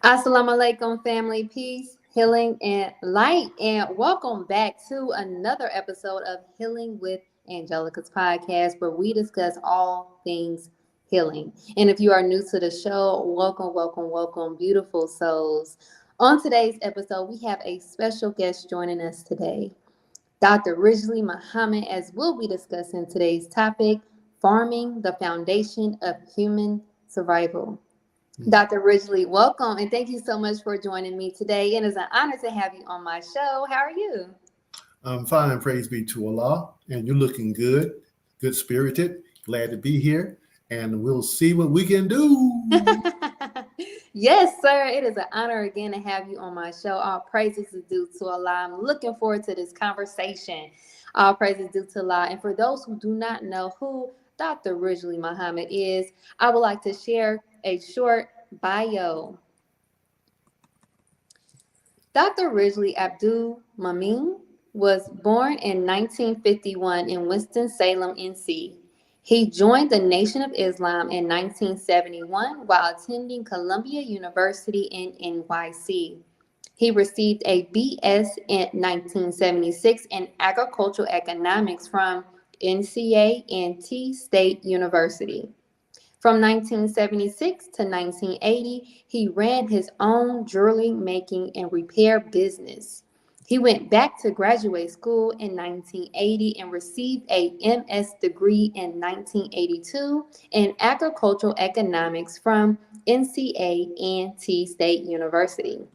Assalamu alaikum, family, peace, healing, and light. And welcome back to another episode of Healing with Angelica's podcast, where we discuss all things healing. And if you are new to the show, welcome, beautiful souls. On today's episode, we have a special guest joining us today, Dr. Ridgely Muhammad, as we'll be discussing today's topic, farming, the foundation of human survival. Dr. Ridgely, welcome, and thank you so much for joining me today. And it's an honor to have you on my show. How are you? I'm fine, praise be to Allah, and you're looking good, good-spirited, glad to be here, and we'll see what we can do. Yes, sir. It is an honor again to have you on my show. All praises is due to Allah. I'm looking forward to this conversation. All praises due to Allah. And for those who do not know who Dr. Ridgely Muhammad is, I would like to share a short bio. Dr. Ridgely Abdul Mu'min was born in 1951 in Winston-Salem, NC. He joined the Nation of Islam in 1971 while attending Columbia University in NYC. He received a BS in 1976 in Agricultural Economics from NCA&T State University. From 1976 to 1980, he ran his own jewelry making and repair business. He went back to graduate school in 1980 and received a MS degree in 1982 in agricultural economics from NCA&T State University.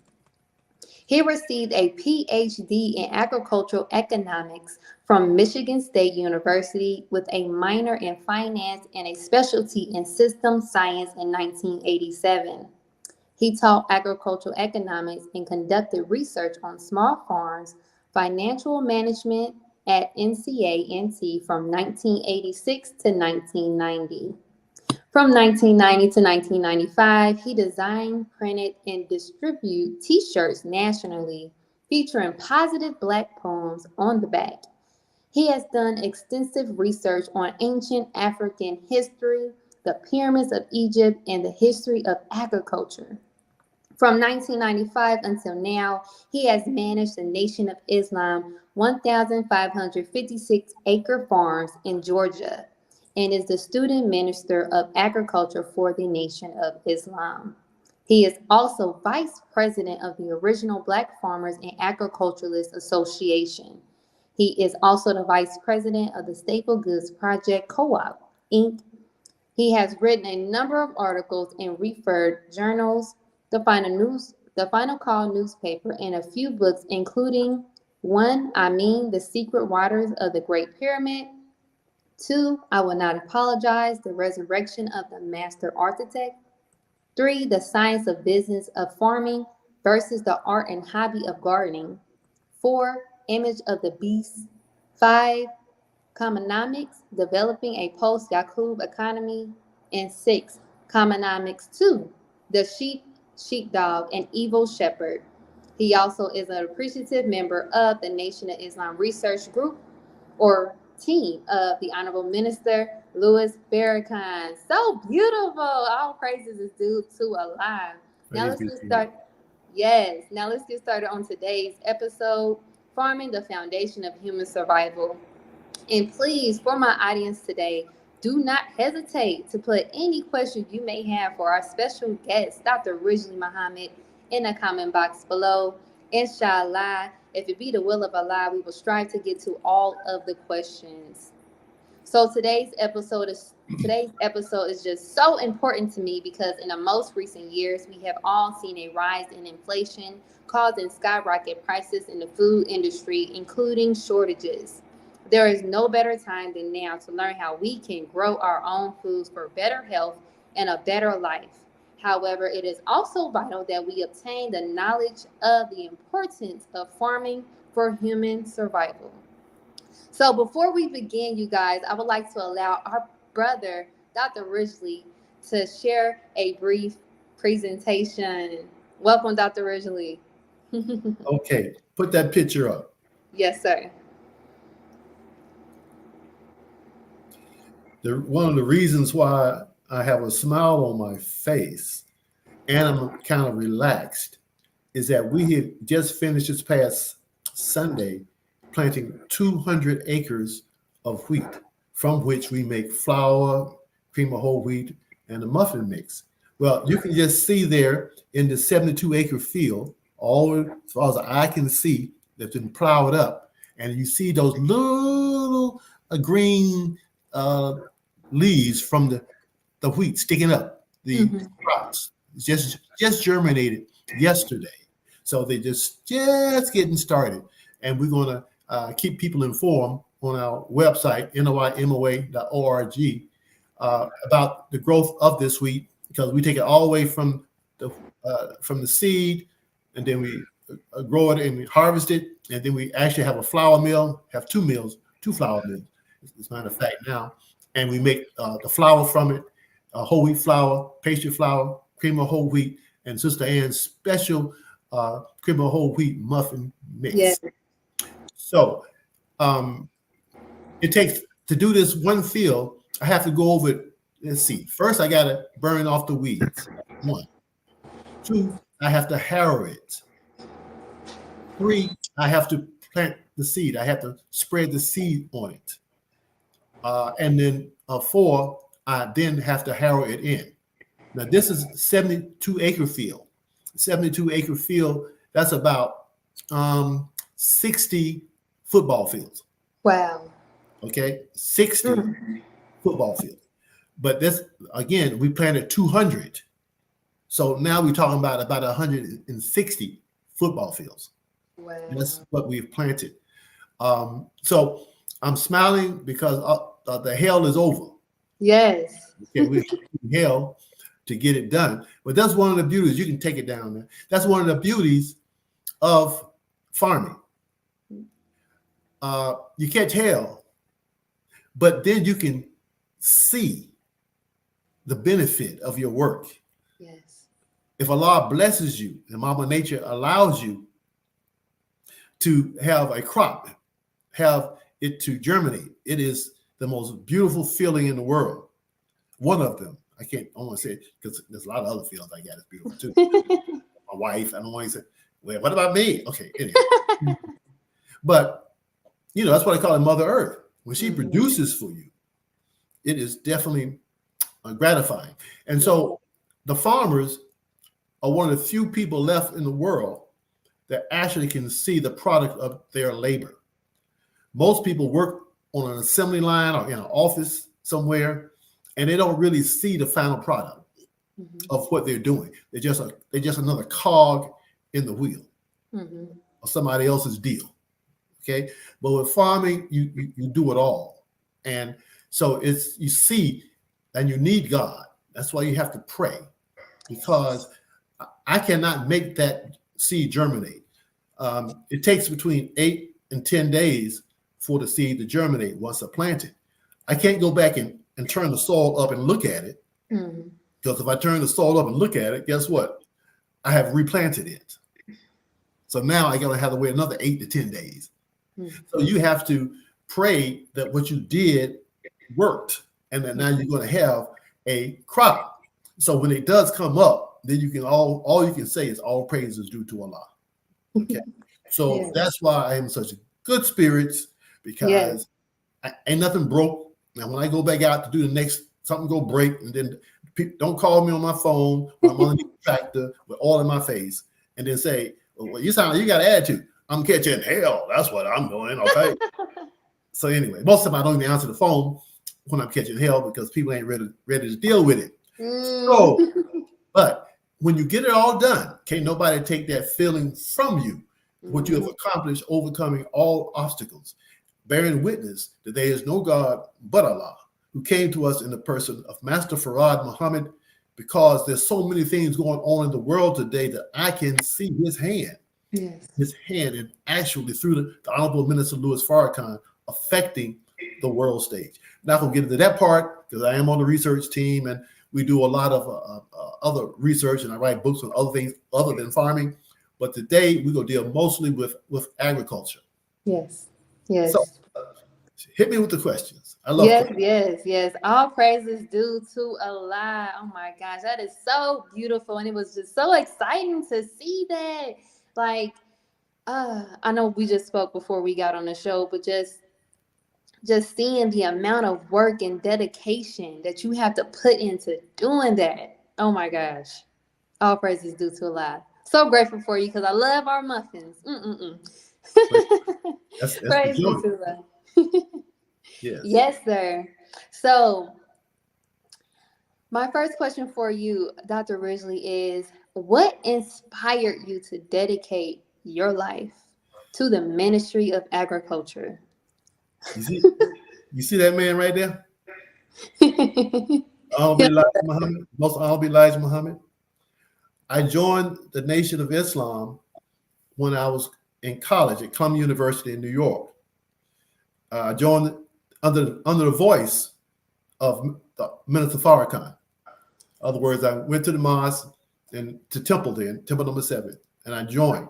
He received a PH.D. in agricultural economics from Michigan State University with a minor in finance and a specialty in systems science in 1987. He taught agricultural economics and conducted research on small farms, financial management at NCA&T from 1986 to 1990. From 1990 to 1995, he designed, printed, and distributed T-shirts nationally featuring positive Black poems on the back. He has done extensive research on ancient African history, the pyramids of Egypt, and the history of agriculture. From 1995 until now, he has managed the Nation of Islam 1,556 acre farms in Georgia and is the student minister of agriculture for the Nation of Islam. He is also vice president of the original Black Farmers and Agriculturalists Association. He is also the vice president of the Staple Goods Project Co-op, Inc. He has written a number of articles in referred journals, the Final Call newspaper, and a few books, including 1, The Secret Waters of the Great Pyramid, 2, I Will Not Apologize, The Resurrection of the Master Architect, 3, The Science of Business of Farming versus the Art and Hobby of Gardening, 4, Image of the Beast, 5, Commonomics, Developing a Post Yakub Economy, and 6, Commonomics II, The Sheepdog and Evil Shepherd. He also is an appreciative member of the Nation-of-Islam Research Group or team of the Honorable Minister Louis Farrakhan. So beautiful. All praises is due to Allah. Now let's get started. Yes. Now let's get started on today's episode, Farming, the Foundation of Human Survival. And please, for my audience today, do not hesitate to put any questions you may have for our special guest, Dr. Ridgely Muhammad, in the comment box below. Inshallah, if it be the will of Allah, we will strive to get to all of the questions. So today's episode is just so important to me because in the most recent years, we have all seen a rise in inflation causing skyrocket prices in the food industry, including shortages. There is no better time than now to learn how we can grow our own foods for better health and a better life. However, it is also vital that we obtain the knowledge of the importance of farming for human survival. So before we begin, you guys, I would like to allow our brother, Dr. Ridgely, to share a brief presentation. Welcome, Dr. Ridgely. Okay, put that picture up. Yes, sir. One of the reasons why I have a smile on my face and I'm kind of relaxed is that we had just finished this past Sunday planting 200 acres of wheat, from which we make flour, cream of whole wheat, and a muffin mix. Well, you can just see there in the 72-acre field, all as far as the eye can see, that's been plowed up. And you see those little green leaves from the wheat sticking up, the crops. Just germinated yesterday. So they just getting started. And we're going to keep people informed on our website, noimoa.org, about the growth of this wheat, because we take it all the way from the seed, and then we grow it and we harvest it, and then we actually have a flour mill, have two flour mills, as a matter of fact now, and we make the flour from it, whole wheat flour, pastry flour, cream of whole wheat, and Sister Ann's special cream of whole wheat muffin mix. Yes. So it takes, to do this one field, I have to go over it. Let's see. First, I got to burn off the weeds. 1. 2, I have to harrow it. 3, I have to plant the seed. I have to spread the seed on it. And then 4, I then have to harrow it in. Now, this is 72-acre field. 72-acre field, that's about 60 football fields. Wow. Okay, 60 football fields. But this, again, we planted 200. So now we're talking about 160 football fields. Wow. That's what we've planted. So I'm smiling because the hell is over. Yes. Okay, we're hell to get it done. But that's one of the beauties. You can take it down there. That's one of the beauties of farming. You catch hell, but then you can see the benefit of your work. Yes. If Allah blesses you and Mama Nature allows you to have a crop, have it to germinate, it is the most beautiful feeling in the world. One of them. I want to say it because there's a lot of other feelings I got that's beautiful too. My wife, I don't want to say, well, what about me? Okay, anyway. But, that's what I call it, Mother Earth. When she produces for you, it is definitely gratifying. And so the farmers are one of the few people left in the world that actually can see the product of their labor. Most people work on an assembly line or in an office somewhere, and they don't really see the final product of what they're doing. They're just another cog in the wheel of somebody else's deal. Okay, but with farming, you do it all, and so you see, and you need God. That's why you have to pray, because I cannot make that seed germinate. It takes between 8 and 10 days for the seed to germinate once I plant it. I can't go back and turn the soil up and look at it, because if I turn the soil up and look at it, guess what? I have replanted it. So now I gotta have to wait another 8 to 10 days. So you have to pray that what you did worked, and that now you're going to have a crop. So when it does come up, then you can all you can say is all praise is due to Allah. Okay, so that's why I am in such good spirits, because ain't nothing broke. Now when I go back out to do the next, something go break, and then don't call me on my phone when I'm on the tractor with all in my face, and then say, well, you sound like you got an attitude. I'm catching hell. That's what I'm doing. Okay. So anyway, most of them I don't even answer the phone when I'm catching hell, because people ain't ready to deal with it. So, but when you get it all done, can't nobody take that feeling from you. What you have accomplished, overcoming all obstacles, bearing witness that there is no God but Allah, who came to us in the person of Master Farad Muhammad, because there's so many things going on in the world today that I can see his hand. His hand, and actually through the Honorable Minister Louis Farrakhan, affecting the world stage. Not going to get into that part, because I am on the research team and we do a lot of other research, and I write books on other things other than farming. But today we're going to deal mostly with agriculture. Yes. So hit me with the questions. I love Yes, praise. yes, yes. All praises due to Allah. Oh my gosh, that is so beautiful. And it was just so exciting to see that. Like, I know we just spoke before we got on the show, but just seeing the amount of work and dedication that you have to put into doing that. Oh my gosh. All praises due to Allah. So grateful for you because I love our muffins. That's the Praise be joy. to Allah. Yes. Yes, sir. So, my first question for you, Dr. Ridgely, is what inspired you to dedicate your life to the ministry of agriculture? You see that man right there? Honorable Elijah Muhammad, most Honorable Elijah Muhammad. I joined the Nation of Islam when I was in college at Columbia University in New York. I joined under the voice of Minister Farrakhan. In other words, I went to the mosque and to Temple number 7, and I joined.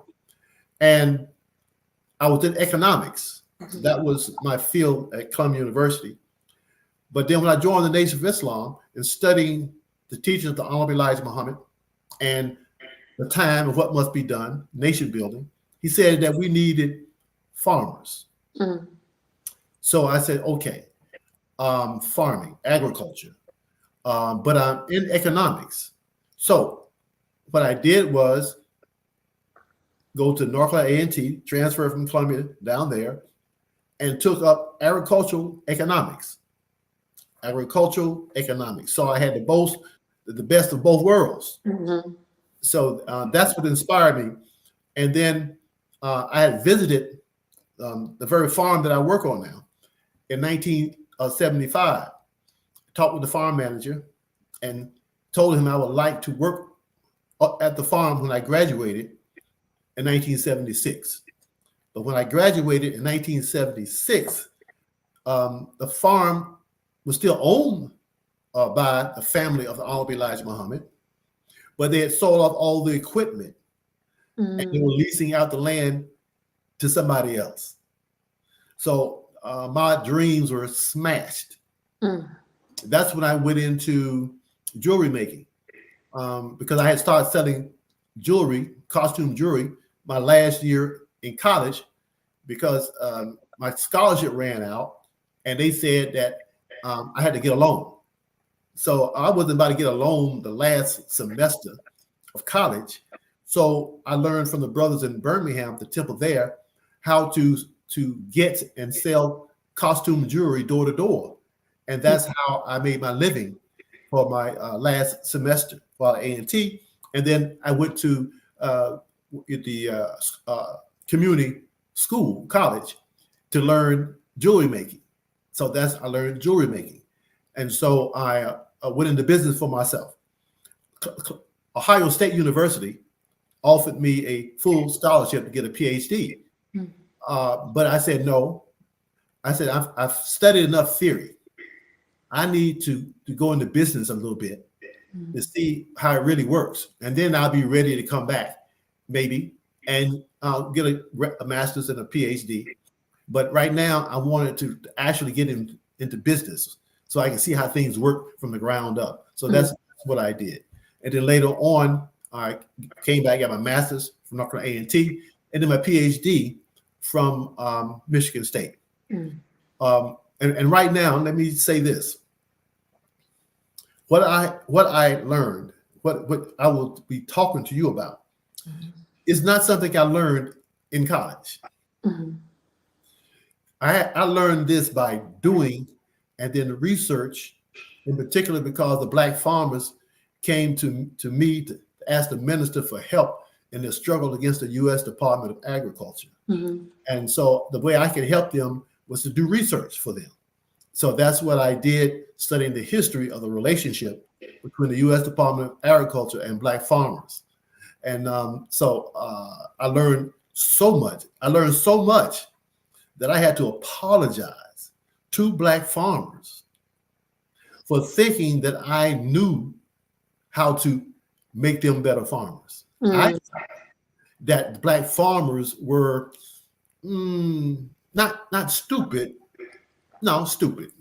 And I was in economics. That was my field at Columbia University. But then when I joined the Nation of Islam and studying the teachings of the Honorable Elijah Muhammad and the time of what must be done, nation building, he said that we needed farmers. Mm. So I said, okay, farming, agriculture, but I'm in economics. So what I did was go to North Carolina A&T, transfer from Columbia down there, and took up agricultural economics. So I had the best of both worlds. Mm-hmm. So that's what inspired me. And then I had visited the very farm that I work on now in 1975. Talked with the farm manager and told him I would like to work at the farm when I graduated in 1976. But when I graduated in 1976, the farm was still owned by the family of the Honorable Elijah Muhammad, but they had sold off all the equipment and they were leasing out the land to somebody else. So my dreams were smashed. That's when I went into jewelry making because I had started selling jewelry, costume jewelry, my last year in college because my scholarship ran out and they said that I had to get a loan. So I wasn't about to get a loan the last semester of college. So I learned from the brothers in Birmingham, the temple there, how to get and sell costume jewelry door to door. And that's how I made my living for my last semester while at A&T. And then I went to the community school, college, to learn jewelry making. So I learned jewelry making. And so I went into business for myself. Ohio State University offered me a full scholarship to get a PhD. But I said, no. I said, I've studied enough theory. I need to go into business a little bit to see how it really works. And then I'll be ready to come back, maybe, and get a master's and a PhD. But right now, I wanted to actually get into business so I can see how things work from the ground up. So that's what I did. And then later on, I came back, got my master's from North Carolina A&T, and then my PhD from Michigan State. And right now, let me say this. What I learned, what I will be talking to you about, is not something I learned in college. I learned this by doing and then research, in particular because the Black farmers came to me to ask the minister for help in their struggle against the U.S. Department of Agriculture. And so the way I could help them was to do research for them. So that's what I did, studying the history of the relationship between the U.S. Department of Agriculture and Black farmers. And so I learned so much. I learned so much that I had to apologize to Black farmers for thinking that I knew how to make them better farmers. I thought that Black farmers were not stupid. No, stupid.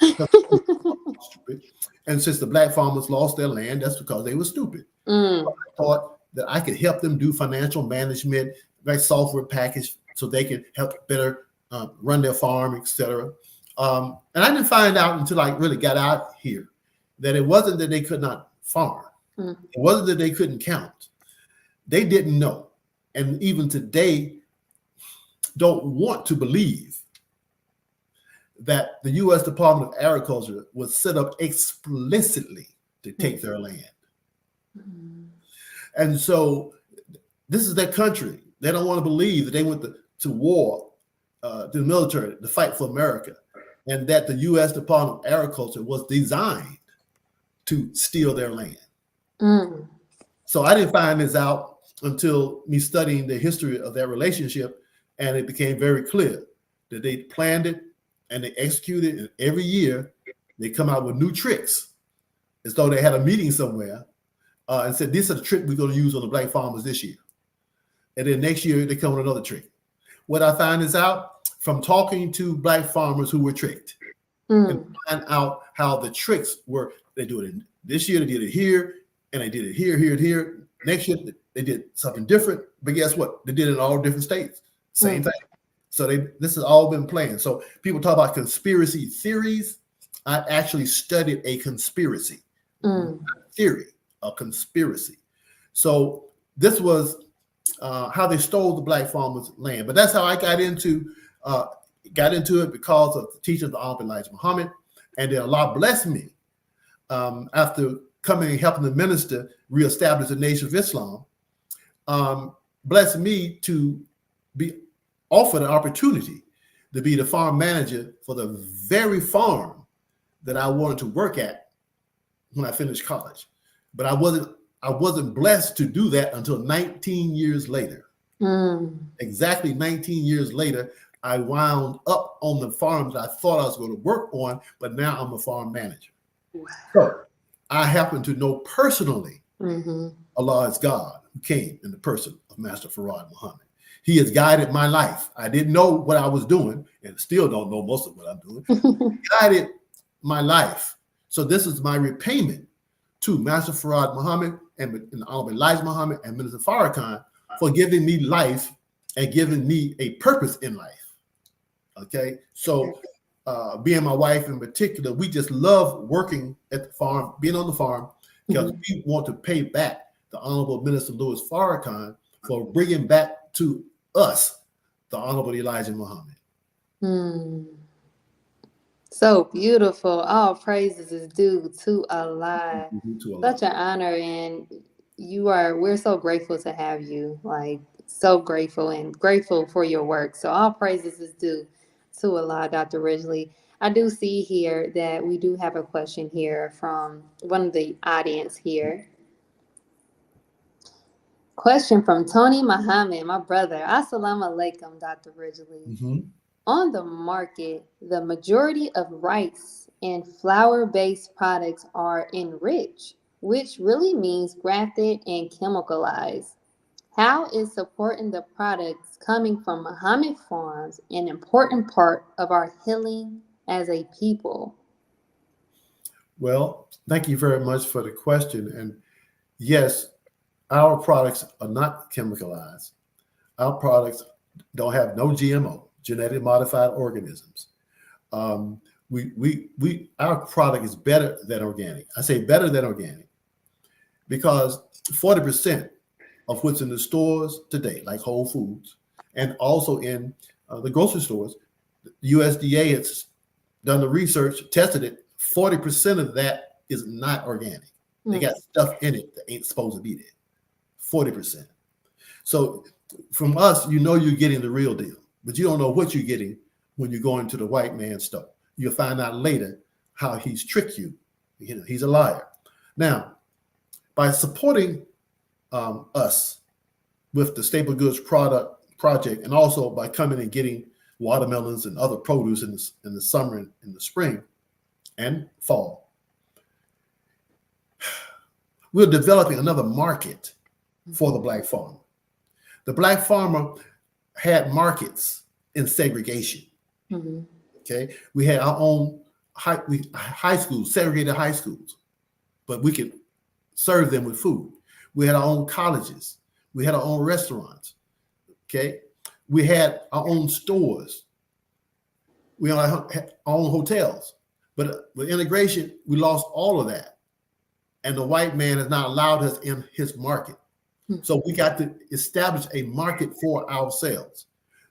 Stupid. And since the black farmers lost their land, that's because they were stupid. Mm. So I thought that I could help them do financial management, like software package, so they can help better run their farm, etc. And I didn't find out until I really got out here that it wasn't that they could not farm. Mm. It wasn't that they couldn't count. They didn't know. And even today, don't want to believe that the U.S. Department of Agriculture was set up explicitly to take their land. Mm. And so this is their country. They don't want to believe that they went to war, to the military, to fight for America, and that the U.S. Department of Agriculture was designed to steal their land. Mm. So I didn't find this out until me studying the history of that relationship, and it became very clear that they planned it and they executed it, and every year they come out with new tricks, as though they had a meeting somewhere and said, "This is the trick we're going to use on the black farmers this year." And then next year they come with another trick. What I find is out from talking to black farmers who were tricked, and find out how the tricks were. They do it this year, they did it here, and they did it here, here, and here. Next year they did something different, but guess what? They did it in all different states. Same thing. So this has all been planned. So people talk about conspiracy theories. I actually studied a conspiracy theory, a conspiracy. So this was how they stole the black farmers' land. But that's how I got into it because of the teaching of the Honorable Elijah Muhammad. And then Allah blessed me after coming and helping the minister reestablish the Nation of Islam, blessed me to be offered an opportunity to be the farm manager for the very farm that I wanted to work at when I finished college. But I wasn't blessed to do that until 19 years later. Exactly 19 years later, I wound up on the farm that I thought I was going to work on, but now I'm a farm manager. Wow. So I happen to know personally Allah is God, who came in the person of Master Farad Muhammad. He has guided my life. I didn't know what I was doing, and still don't know most of what I'm doing. He guided my life. So this is my repayment to Master Farad Muhammad and Honorable Elijah Muhammad and Minister Farrakhan for giving me life and giving me a purpose in life. Okay, so being my wife in particular, we just love working at the farm, being on the farm, because we want to pay back the Honorable Minister Louis Farrakhan for bringing back to us the Honorable Elijah Muhammad. So beautiful. All praises is due to Allah. Such an honor, and we're so grateful to have you. Like, so grateful and grateful for your work. So all praises is due to Allah, Dr. Ridgely. I do see here that we do have a question here from one of the audience here. Question from Tony Muhammad, my brother. Assalamu alaikum, Dr. Ridgely. On the market, the majority of rice and flour-based products are enriched, which really means grafted and chemicalized. How is supporting the products coming from Muhammad farms an important part of our healing as a people? Well, thank you very much for the question. And yes, our products are not chemicalized. Our products don't have no GMO, genetically modified organisms. Our product is better than organic. I say better than organic because 40% of what's in the stores today, like Whole Foods, and also in the grocery stores, USDA has done the research, tested it. 40% of that is not organic. They got stuff in it that ain't supposed to be there. 40%. So from us, you're getting the real deal, but you don't know what you're getting when you go into the white man's store. You'll find out later how he's tricked you. He's a liar. Now, by supporting us with the staple goods project, and also by coming and getting watermelons and other produce in the summer and in the spring and fall, we're developing another market for the black farmer. The black farmer had markets in segregation. Okay, we had our own high schools, segregated high schools, but we could serve them with food. We had our own colleges. We had our own restaurants. Okay. We had our own stores. We had our own hotels. But with integration, we lost all of that. And the white man has not allowed us in his market. So we got to establish a market for ourselves.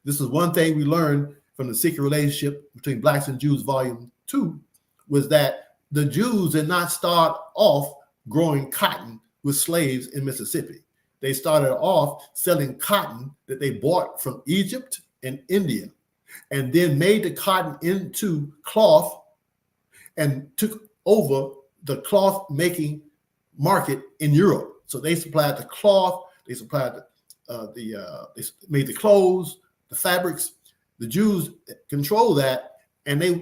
This is one thing we learned from the secret relationship between Blacks and Jews, Volume 2, was that the Jews did not start off growing cotton with slaves in Mississippi. They started off selling cotton that they bought from Egypt and India, and then made the cotton into cloth and took over the cloth making market in Europe. So they supplied the cloth, they supplied they made the clothes, the fabrics. The Jews control that, and they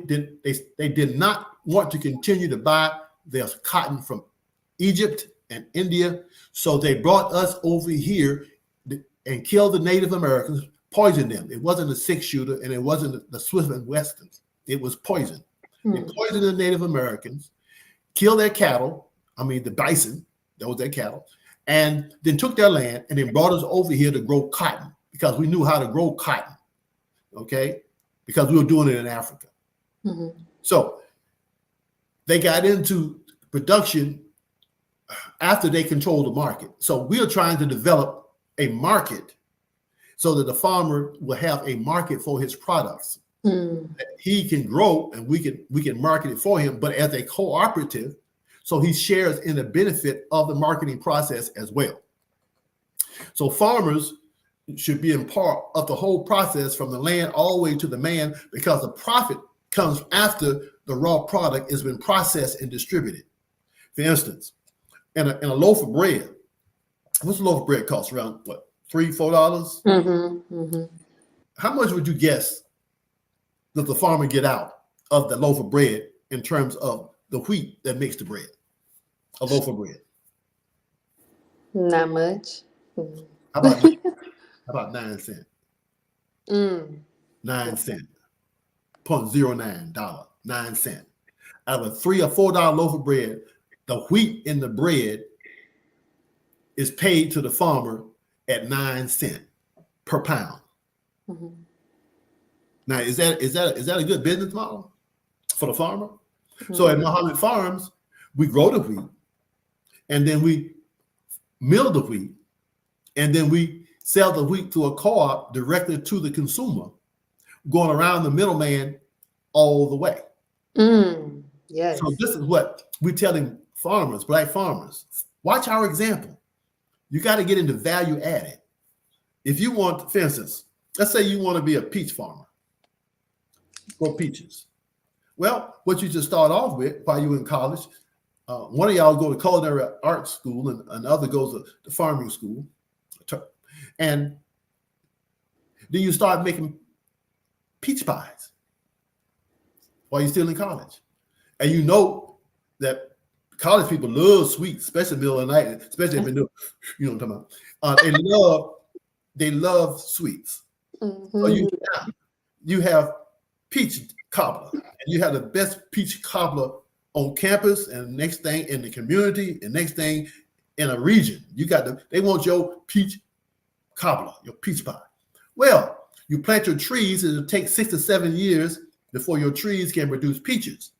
did not want to continue to buy their cotton from Egypt and India. So they brought us over here and killed the Native Americans, poisoned them. It wasn't a six-shooter, and it wasn't the Swiss and Westerns. It was poison. They poisoned the Native Americans, killed their cattle. I mean, the bison, that was their cattle, and then took their land and then brought us over here to grow cotton because we knew how to grow cotton, okay? Because we were doing it in Africa. So they got into production after they controlled the market. So we are trying to develop a market so that the farmer will have a market for his products. That he can grow and we can market it for him, but as a cooperative, so he shares in the benefit of the marketing process as well. So farmers should be in part of the whole process from the land all the way to the man, because the profit comes after the raw product has been processed and distributed. For instance, in a loaf of bread, what's a loaf of bread cost? Around what, $3-4? How much would you guess does the farmer get out of the loaf of bread in terms of the wheat that makes the bread? A loaf of bread. Not much. How about 9 cents? 9 cents. $0.09, 9 cents. Out of a $3 or $4 loaf of bread, the wheat in the bread is paid to the farmer at 9 cents per pound. Now, is that a good business model for the farmer? So at Muhammad Farms, we grow the wheat, and then we mill the wheat, and then we sell the wheat to a co-op directly to the consumer, going around the middleman all the way. Yes. So this is what we're telling farmers, Black farmers. Watch our example. You got to get into value added. If you want, for instance, let's say you want to be a peach farmer, grow peaches. Well, what you just start off with while you're in college, one of y'all go to culinary arts school and another goes to farming school. And then you start making peach pies while you're still in college. And you know that college people love sweets, especially in the middle of the night, especially if they know, you know what I'm talking about. They love sweets. So you have peach cobbler, and you have the best peach cobbler on campus, and next thing in the community, and next thing in a region. They want your peach cobbler, your peach pie. Well, you plant your trees, and it'll take 6 to 7 years before your trees can produce peaches.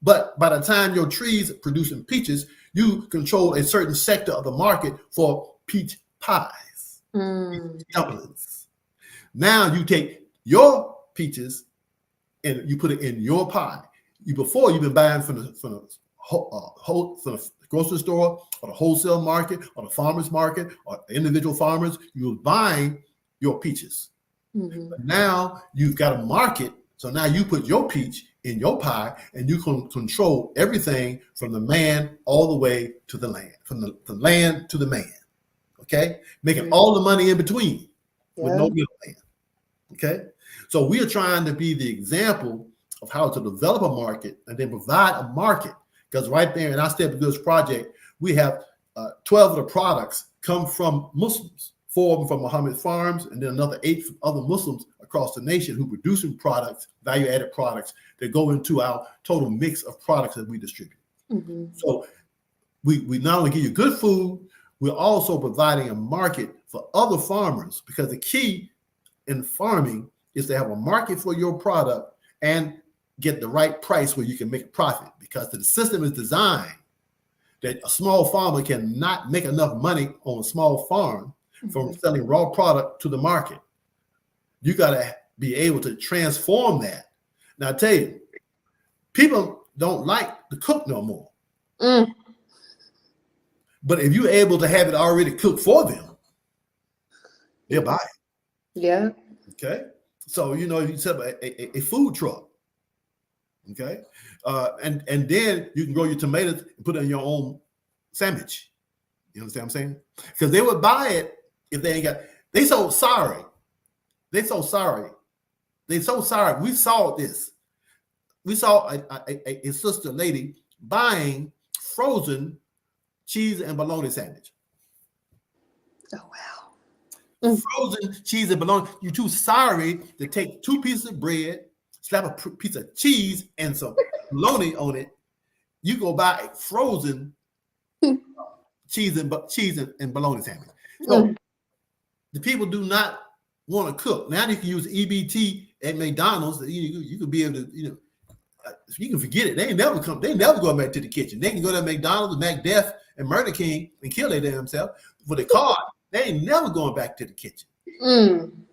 But by the time your trees are producing peaches, you control a certain sector of the market for peach pies, peach dumplings. Now you take your peaches and you put it in your pie. Before you've been buying from the grocery store or the wholesale market or the farmer's market or individual farmers. You were buying your peaches. But now you've got a market. So now you put your peach in your pie, and you can control everything from the man all the way to the land, from the land to the man. Okay, making all the money in between with no middleman. Okay, so we are trying to be the example of how to develop a market and then provide a market. Because right there in our Step of Goods project, we have 12 of the products come from Muslims, 4 of them from Muhammad Farms, and then another 8 other Muslims across the nation who producing products, value-added products that go into our total mix of products that we distribute. Mm-hmm. So we not only give you good food, we're also providing a market for other farmers, because the key in farming is to have a market for your product and get the right price where you can make a profit, because the system is designed that a small farmer cannot make enough money on a small farm from selling raw product to the market. You got to be able to transform that. Now, I tell you, people don't like to cook no more. But if you're able to have it already cooked for them, they'll buy it. Yeah. Okay. So, you set up a food truck. Okay. And then you can grow your tomatoes and put it in your own sandwich. You understand what I'm saying? Because they would buy it if they ain't got, they so sorry. They so sorry. They so sorry. We saw this. We saw a sister lady buying frozen cheese and bologna sandwich. Oh, wow. Frozen cheese and bologna. You're too sorry to take 2 pieces of bread, slap a piece of cheese and some bologna on it. You go buy a frozen cheese and bologna sandwich. So the people do not want to cook. Now you can use EBT at McDonald's. You can be able to, you can forget it. They never go back to the kitchen. They can go to McDonald's, McDeath, and Murder King and kill their damn self for the card. They ain't never going back to the kitchen.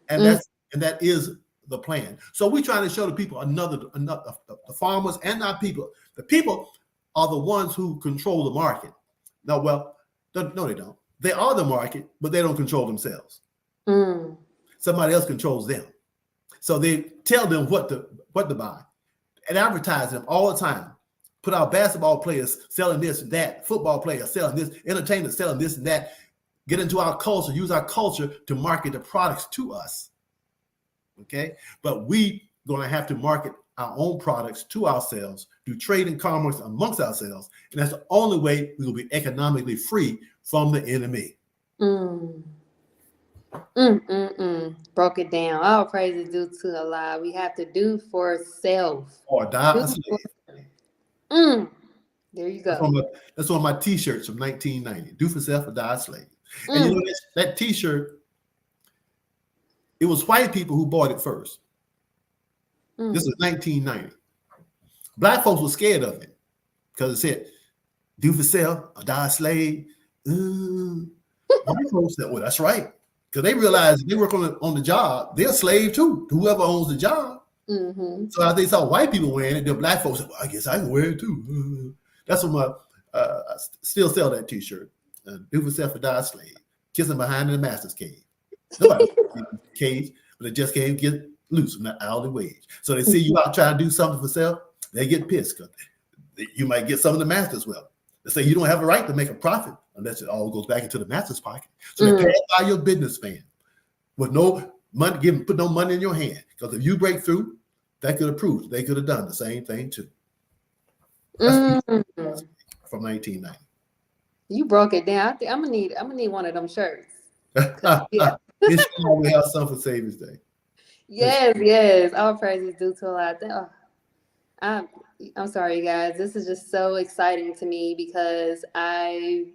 And that is the plan. So we're trying to show the people the farmers and our people. The people are the ones who control the market. No, they don't. They are the market, but they don't control themselves. Somebody else controls them. So they tell them what to buy and advertise them all the time. Put out basketball players selling this and that, football players selling this, entertainers selling this and that. Get into our culture, use our culture to market the products to us. Okay? But we going to have to market our own products to ourselves, do trade and commerce amongst ourselves. And that's the only way we will be economically free from the enemy. Broke it down. All praise is due to Allah. We have to do for self. Or die a slave. There you go. That's one of my t-shirts from 1990. Do for self or die a slave. And that t-shirt, it was white people who bought it first. This is 1990. Black folks were scared of it because it said, do for self or die a slave. White folks said, well, that's right. Because they realized if they work on the job, they're a slave too, to whoever owns the job. So as they saw white people wearing it, the black folks said, well, I guess I can wear it too. That's what I still sell that t-shirt. Do for self or die a slave. Kissing behind in the master's cage. Nobody in the cage, but they just can't get loose from that hourly wage. So they see you out trying to do something for self, they get pissed because you might get some of the master's wealth. They say you don't have a right to make a profit unless it all goes back into the master's pocket. So they pass by your businessman with no money, put no money in your hand. Because if you break through, that could have proved they could have done the same thing too. That's from 1990. You broke it down. I think I'm gonna need one of them shirts. Yeah. This year we have some for Savings Day. Yes. All praises due to Allah. I'm sorry, guys. This is just so exciting to me because I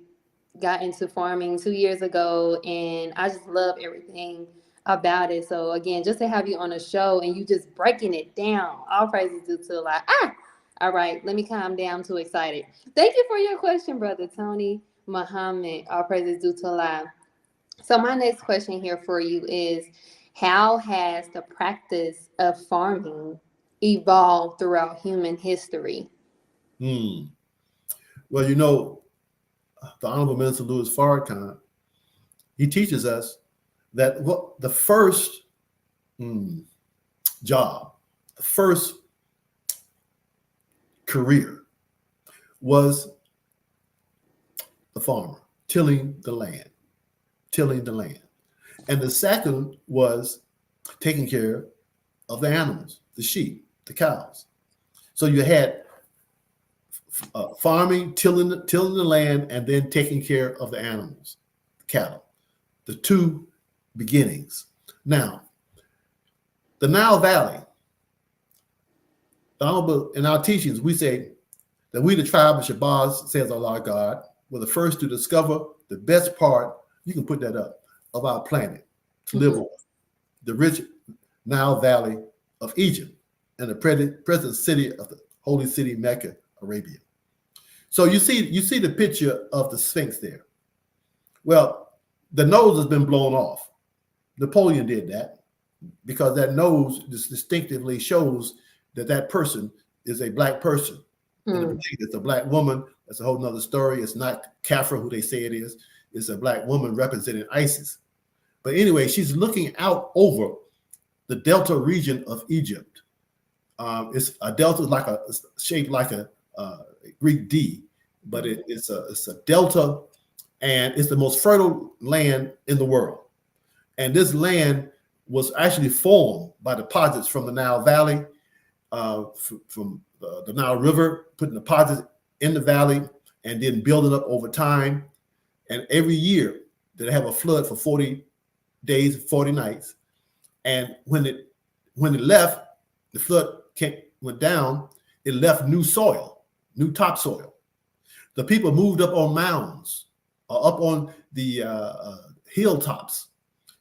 got into farming 2 years ago, and I just love everything about it. So again, just to have you on a show and you just breaking it down, all praises due to Allah. All right, let me calm down. I'm too excited. Thank you for your question, Brother Tony Muhammad. All praises due to Allah. So my next question here for you is, how has the practice of farming evolved throughout human history? Well, the Honorable Minister Louis Farrakhan, he teaches us that what the first job, the first career was the farmer, tilling the land. And the second was taking care of the animals, the sheep, the cows. So you had farming, tilling the land, and then taking care of the animals, the cattle. The two beginnings. Now, the Nile Valley, in our teachings, we say that we, the tribe of Shabazz, says Allah God, were the first to discover the best part, you can put that up, of our planet to live on, the rich Nile Valley of Egypt and the present city of the holy city Mecca, Arabia. So you see the picture of the Sphinx there. Well, the nose has been blown off. Napoleon did that because that nose distinctively shows that person is a black person. And it's a black woman. That's a whole nother story. It's not Kafra, who they say it is. It's a black woman representing ISIS. But anyway, she's looking out over the delta region of Egypt. It's a delta shaped like a Greek D, but it's a delta, and it's the most fertile land in the world. And this land was actually formed by deposits from the Nile Valley, from the Nile River, putting deposits in the valley and then building up over time. And every year they have a flood for 40 days, 40 nights. And when it left, the flood went down, it left new soil, new topsoil. The people moved up on mounds or up on the hilltops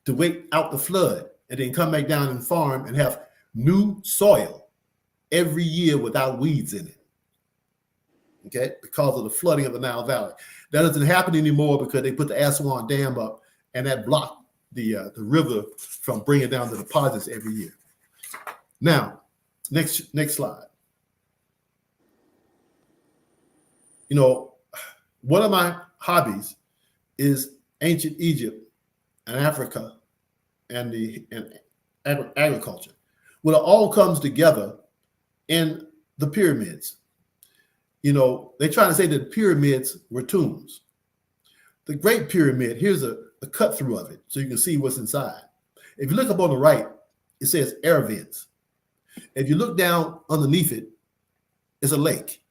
to wait out the flood and then come back down and farm and have new soil every year without weeds in it. Okay, because of the flooding of the Nile Valley. That doesn't happen anymore because they put the Aswan Dam up, and that blocked the river from bringing down the deposits every year. Now, next slide. You know, one of my hobbies is ancient Egypt and Africa and agriculture. Well, it all comes together in the pyramids. You know, they try to say that the pyramids were tombs. The Great Pyramid, here's a cut through of it so you can see what's inside. If you look up on the right, it says air vents. If you look down underneath it, it's a lake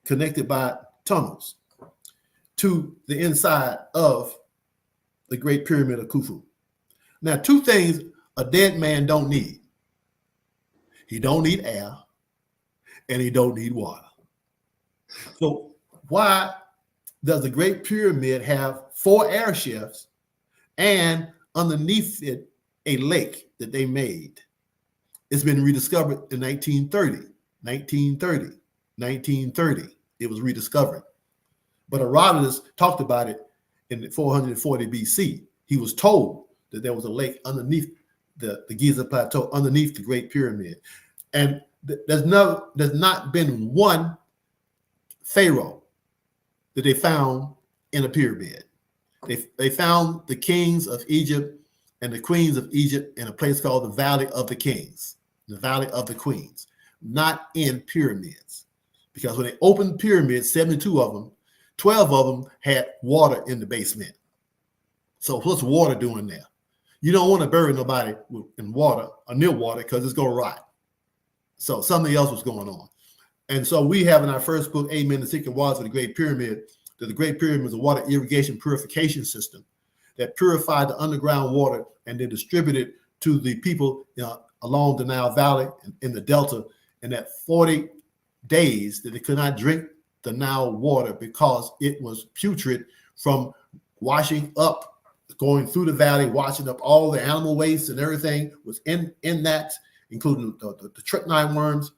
connected by tunnels to the inside of the Great Pyramid of Khufu. Now, two things a dead man don't need. He don't need air, and he don't need water. So why does the Great Pyramid have 4 air shafts and underneath it a lake that they made? It's been rediscovered in 1930. It was rediscovered. But Herodotus talked about it in 440 BC. He was told that there was a lake underneath the Giza Plateau, underneath the Great Pyramid. And there's not been one pharaoh that they found in a pyramid. They found the kings of Egypt and the queens of Egypt in a place called the Valley of the Kings, the Valley of the Queens, not in pyramids. Because when they opened pyramids, 72 of them, 12 of them had water in the basement. So what's water doing there? You don't want to bury nobody in water or near water because it's going to rot. So something else was going on. And so we have in our first book, Amen, the Secret Waters of the Great Pyramid, that the Great Pyramid is a water irrigation purification system that purified the underground water and then distributed to the people along the Nile Valley and in the Delta, and that 40 days that they could not drink the Nile water because it was putrid from washing up, going through the valley, washing up all the animal waste and everything was in that, including the strychnine worms.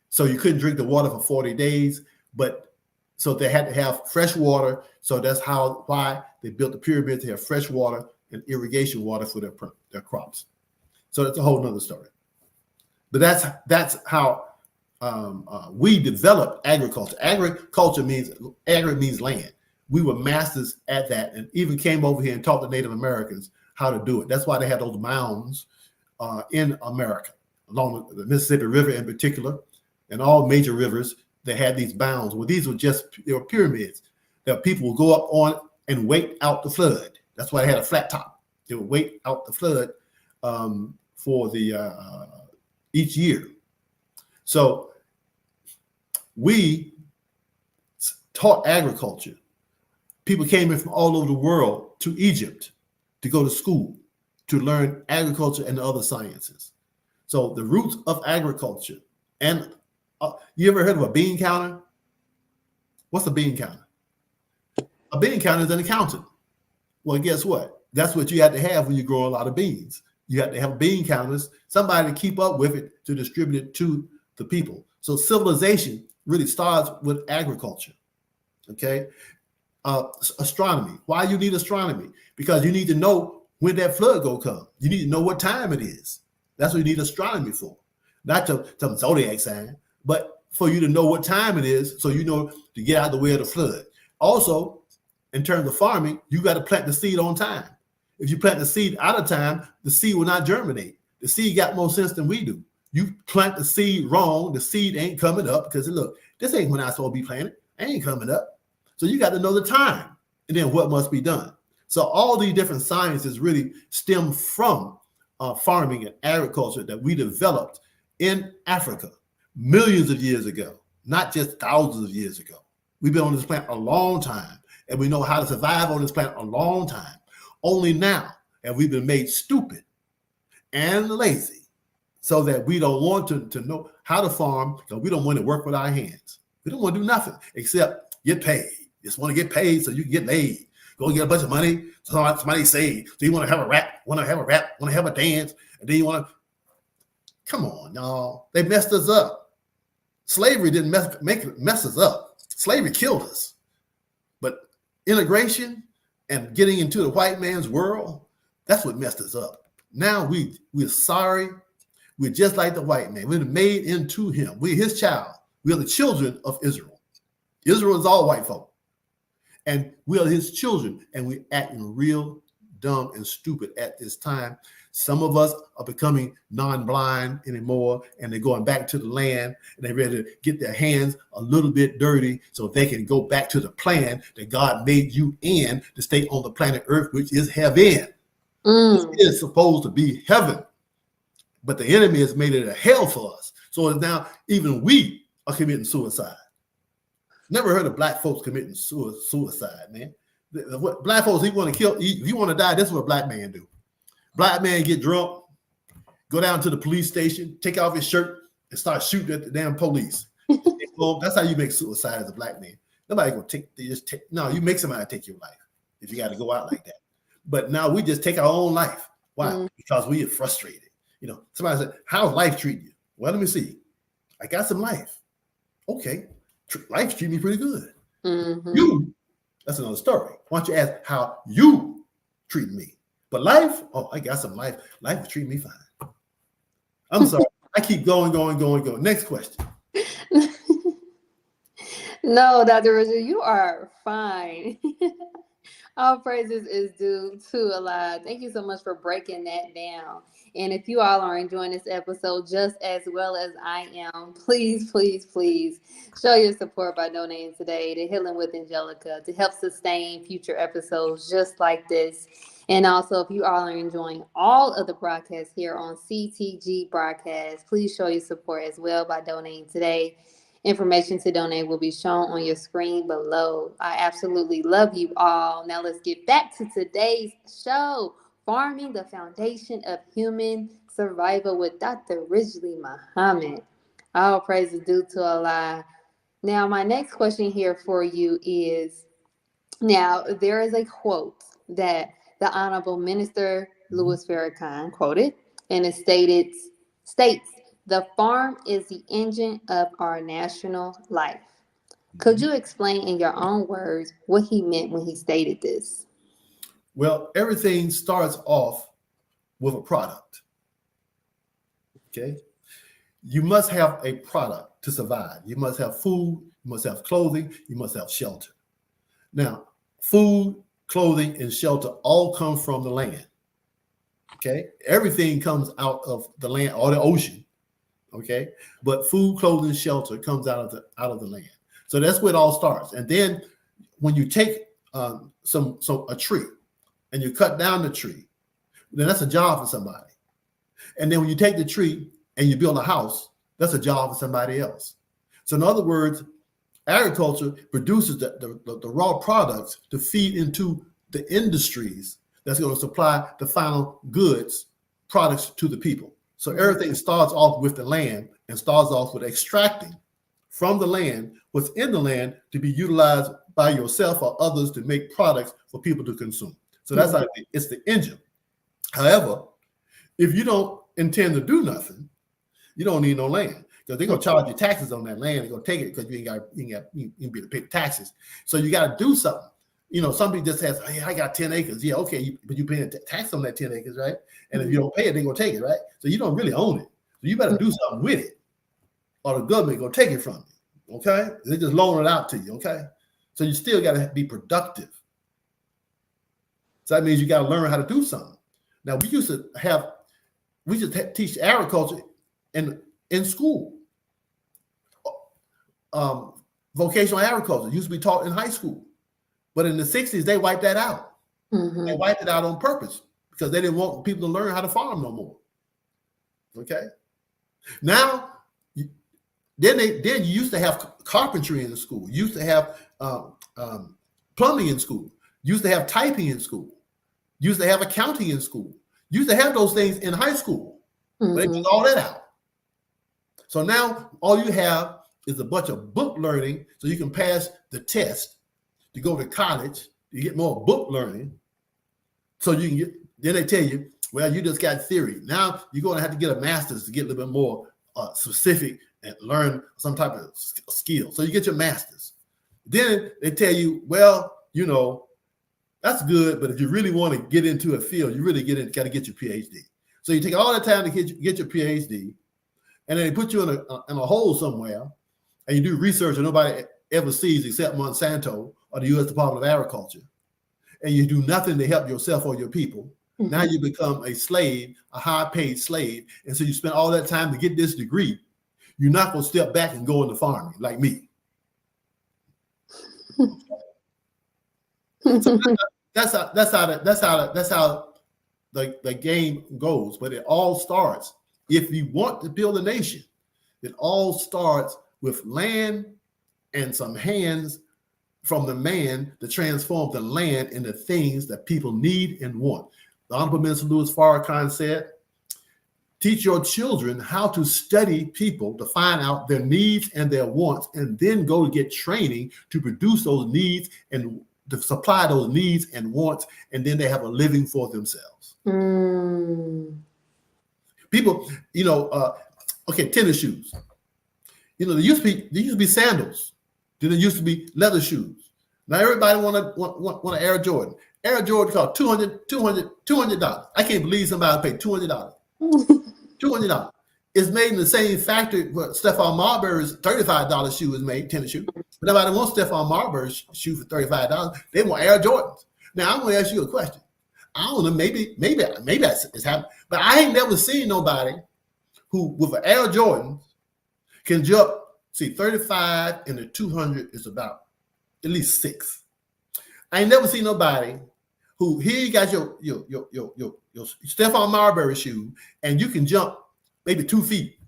So you couldn't drink the water for 40 days, but so they had to have fresh water. So that's why they built the pyramid to have fresh water and irrigation water for their crops. So that's a whole nother story. But that's how we developed agriculture. Agriculture means land. We were masters at that, and even came over here and taught the Native Americans how to do it. That's why they had those mounds in America, along the Mississippi River in particular, and all major rivers. They had these bounds. Well, these were they were pyramids that people would go up on and wait out the flood. That's why they had a flat top. They would wait out the flood for the each year. So we taught agriculture. People came in from all over the world to Egypt to go to school to learn agriculture and other sciences. So the roots of agriculture. And you ever heard of a bean counter? What's a bean counter? A bean counter is an accountant. Well, guess what? That's what you have to have when you grow a lot of beans. You have to have bean counters, somebody to keep up with it, to distribute it to the people. So civilization really starts with agriculture. Okay. Astronomy. Why you need astronomy? Because you need to know when that flood gonna come. You need to know what time it is. That's what you need astronomy for. Not some zodiac sign, but for you to know what time it is, so you know to get out of the way of the flood. Also, in terms of farming, you got to plant the seed on time. If you plant the seed out of time, the seed will not germinate. The seed got more sense than we do. You plant the seed wrong, the seed ain't coming up because look, this ain't when I supposed to be planted. It ain't coming up. So you got to know the time and then what must be done. So all these different sciences really stem from farming and agriculture that we developed in Africa millions of years ago, not just thousands of years ago. We've been on this planet a long time, and we know how to survive on this planet a long time. Only now have we been made stupid and lazy so that we don't want to know how to farm, because we don't want to work with our hands. We don't want to do nothing except get paid. Just want to get paid so you can get laid. Go get a bunch of money, so somebody say, so you want to have a rap, want to have a dance, and then you want to, come on, y'all. They messed us up. Slavery didn't mess us up. Slavery killed us. But integration and getting into the white man's world, that's what messed us up. Now we're sorry. We're just like the white man. We're made into him. We're his child. We are the children of Israel. Israel is all white folk. And we are his children, and we're acting real dumb and stupid at this time. Some of us are becoming non-blind anymore, and they're going back to the land, and they're ready to get their hands a little bit dirty so they can go back to the plan that God made you in to stay on the planet Earth, which is heaven. This is supposed to be heaven, but the enemy has made it a hell for us. So now even we are committing suicide. Never heard of black folks committing suicide, man. Black folks, if you want to die, this is what black man do. Black man get drunk, go down to the police station, take off his shirt, and start shooting at the damn police. That's how you make suicide as a black man. Nobody gonna no, you make somebody take your life if you got to go out like that. But now we just take our own life. Why? Because we are frustrated. You know, somebody said, how's life treating you? Well, let me see. I got some life. Okay. Life's treating me pretty good. You, that's another story. Why don't you ask how you treat me? But life, I got some life. Life is treating me fine. I'm sorry. I keep going. Next question. No, Dr. Ridgely, you are fine. All praises is due to Allah. Thank you so much for breaking that down. And if you all are enjoying this episode just as well as I am, please show your support by donating today to Healing with Angelica to help sustain future episodes just like this. And also, if you all are enjoying all of the broadcasts here on CTG Broadcast, please show your support as well by donating today. Information to donate will be shown on your screen below. I absolutely love you all. Now let's get back to today's show, Farming the Foundation of Human Survival with Dr. Ridgely Muhammad. All praise is due to Allah. Now, my next question here for you is, now there is a quote that the Honorable Minister Louis Farrakhan quoted, and it states, "The farm is the engine of our national life." Could you explain in your own words what he meant when he stated this? Well, everything starts off with a product. Okay? You must have a product to survive. You must have food, you must have clothing, you must have shelter. Now, food, clothing, and shelter all come from the land. Okay? Everything comes out of the land or the ocean. Okay, but food, clothing, shelter comes out of the land. So that's where it all starts. And then when you take a tree and you cut down the tree, then that's a job for somebody. And then when you take the tree and you build a house, that's a job for somebody else. So in other words, agriculture produces the raw products to feed into the industries that's going to supply the final goods, products to the people. So everything starts off with the land and starts off with extracting from the land what's in the land to be utilized by yourself or others to make products for people to consume. So that's how it's the engine. However, if you don't intend to do nothing, you don't need no land, because they're gonna charge you taxes on that land. They're gonna take it because you ain't be able to pay the taxes. So you got to do something. Somebody just has, hey, I got 10 acres. Yeah, okay, but you paying tax on that 10 acres, right? And if you don't pay it, they're gonna take it, right? So you don't really own it. So you better do something with it, or the government gonna take it from you. Okay, they just loan it out to you. Okay, so you still got to be productive. So that means you got to learn how to do something. Now we used to teach agriculture in school. Vocational agriculture used to be taught in high school, but in the 60s they wiped that out. They wiped it out on purpose because they didn't want people to learn how to farm no more. Okay, now then you used to have carpentry in the school. You used to have plumbing in school. You used to have typing in school. You used to have accounting in school. You used to have those things in high school, but they took all that out. So now all you have is a bunch of book learning, so you can pass the test to go to college. You get more book learning, so you can get. Then they tell you, well, you just got theory. Now you're going to have to get a master's to get a little bit more specific and learn some type of skill. So you get your master's. Then they tell you, well, that's good, but if you really want to get into a field, you really got to get your PhD. So you take all the time to get your PhD, and then they put you in a hole somewhere, and you do research that nobody ever sees except Monsanto or the U.S. Department of Agriculture, and you do nothing to help yourself or your people. Now you become a slave, a high-paid slave, and so you spend all that time to get this degree. You're not going to step back and go into farming like me. So that's how the game goes. But it all starts, if you want to build a nation, it all starts with land and some hands from the man to transform the land into things that people need and want. The Honorable Minister Louis Farrakhan said, teach your children how to study people to find out their needs and their wants, and then go to get training to produce those needs and to supply those needs and wants, and then they have a living for themselves. People, okay, tennis shoes. There used to be sandals. Then there used to be leather shoes. Now everybody want an Air Jordan. Air Jordan cost $200. I can't believe somebody paid $200. $200. It's made in the same factory where Stephon Marbury's $35 shoe is made, tennis shoe. But nobody wants Stephon Marbury's shoe for $35. They want Air Jordans. Now I'm going to ask you a question. I don't know, maybe it's happening, but I ain't never seen nobody who with an Air Jordan can jump. See, 35 and the 200 is about at least 6. I ain't never seen nobody who here you got your Stephon Marbury shoe, and you can jump maybe 2 feet.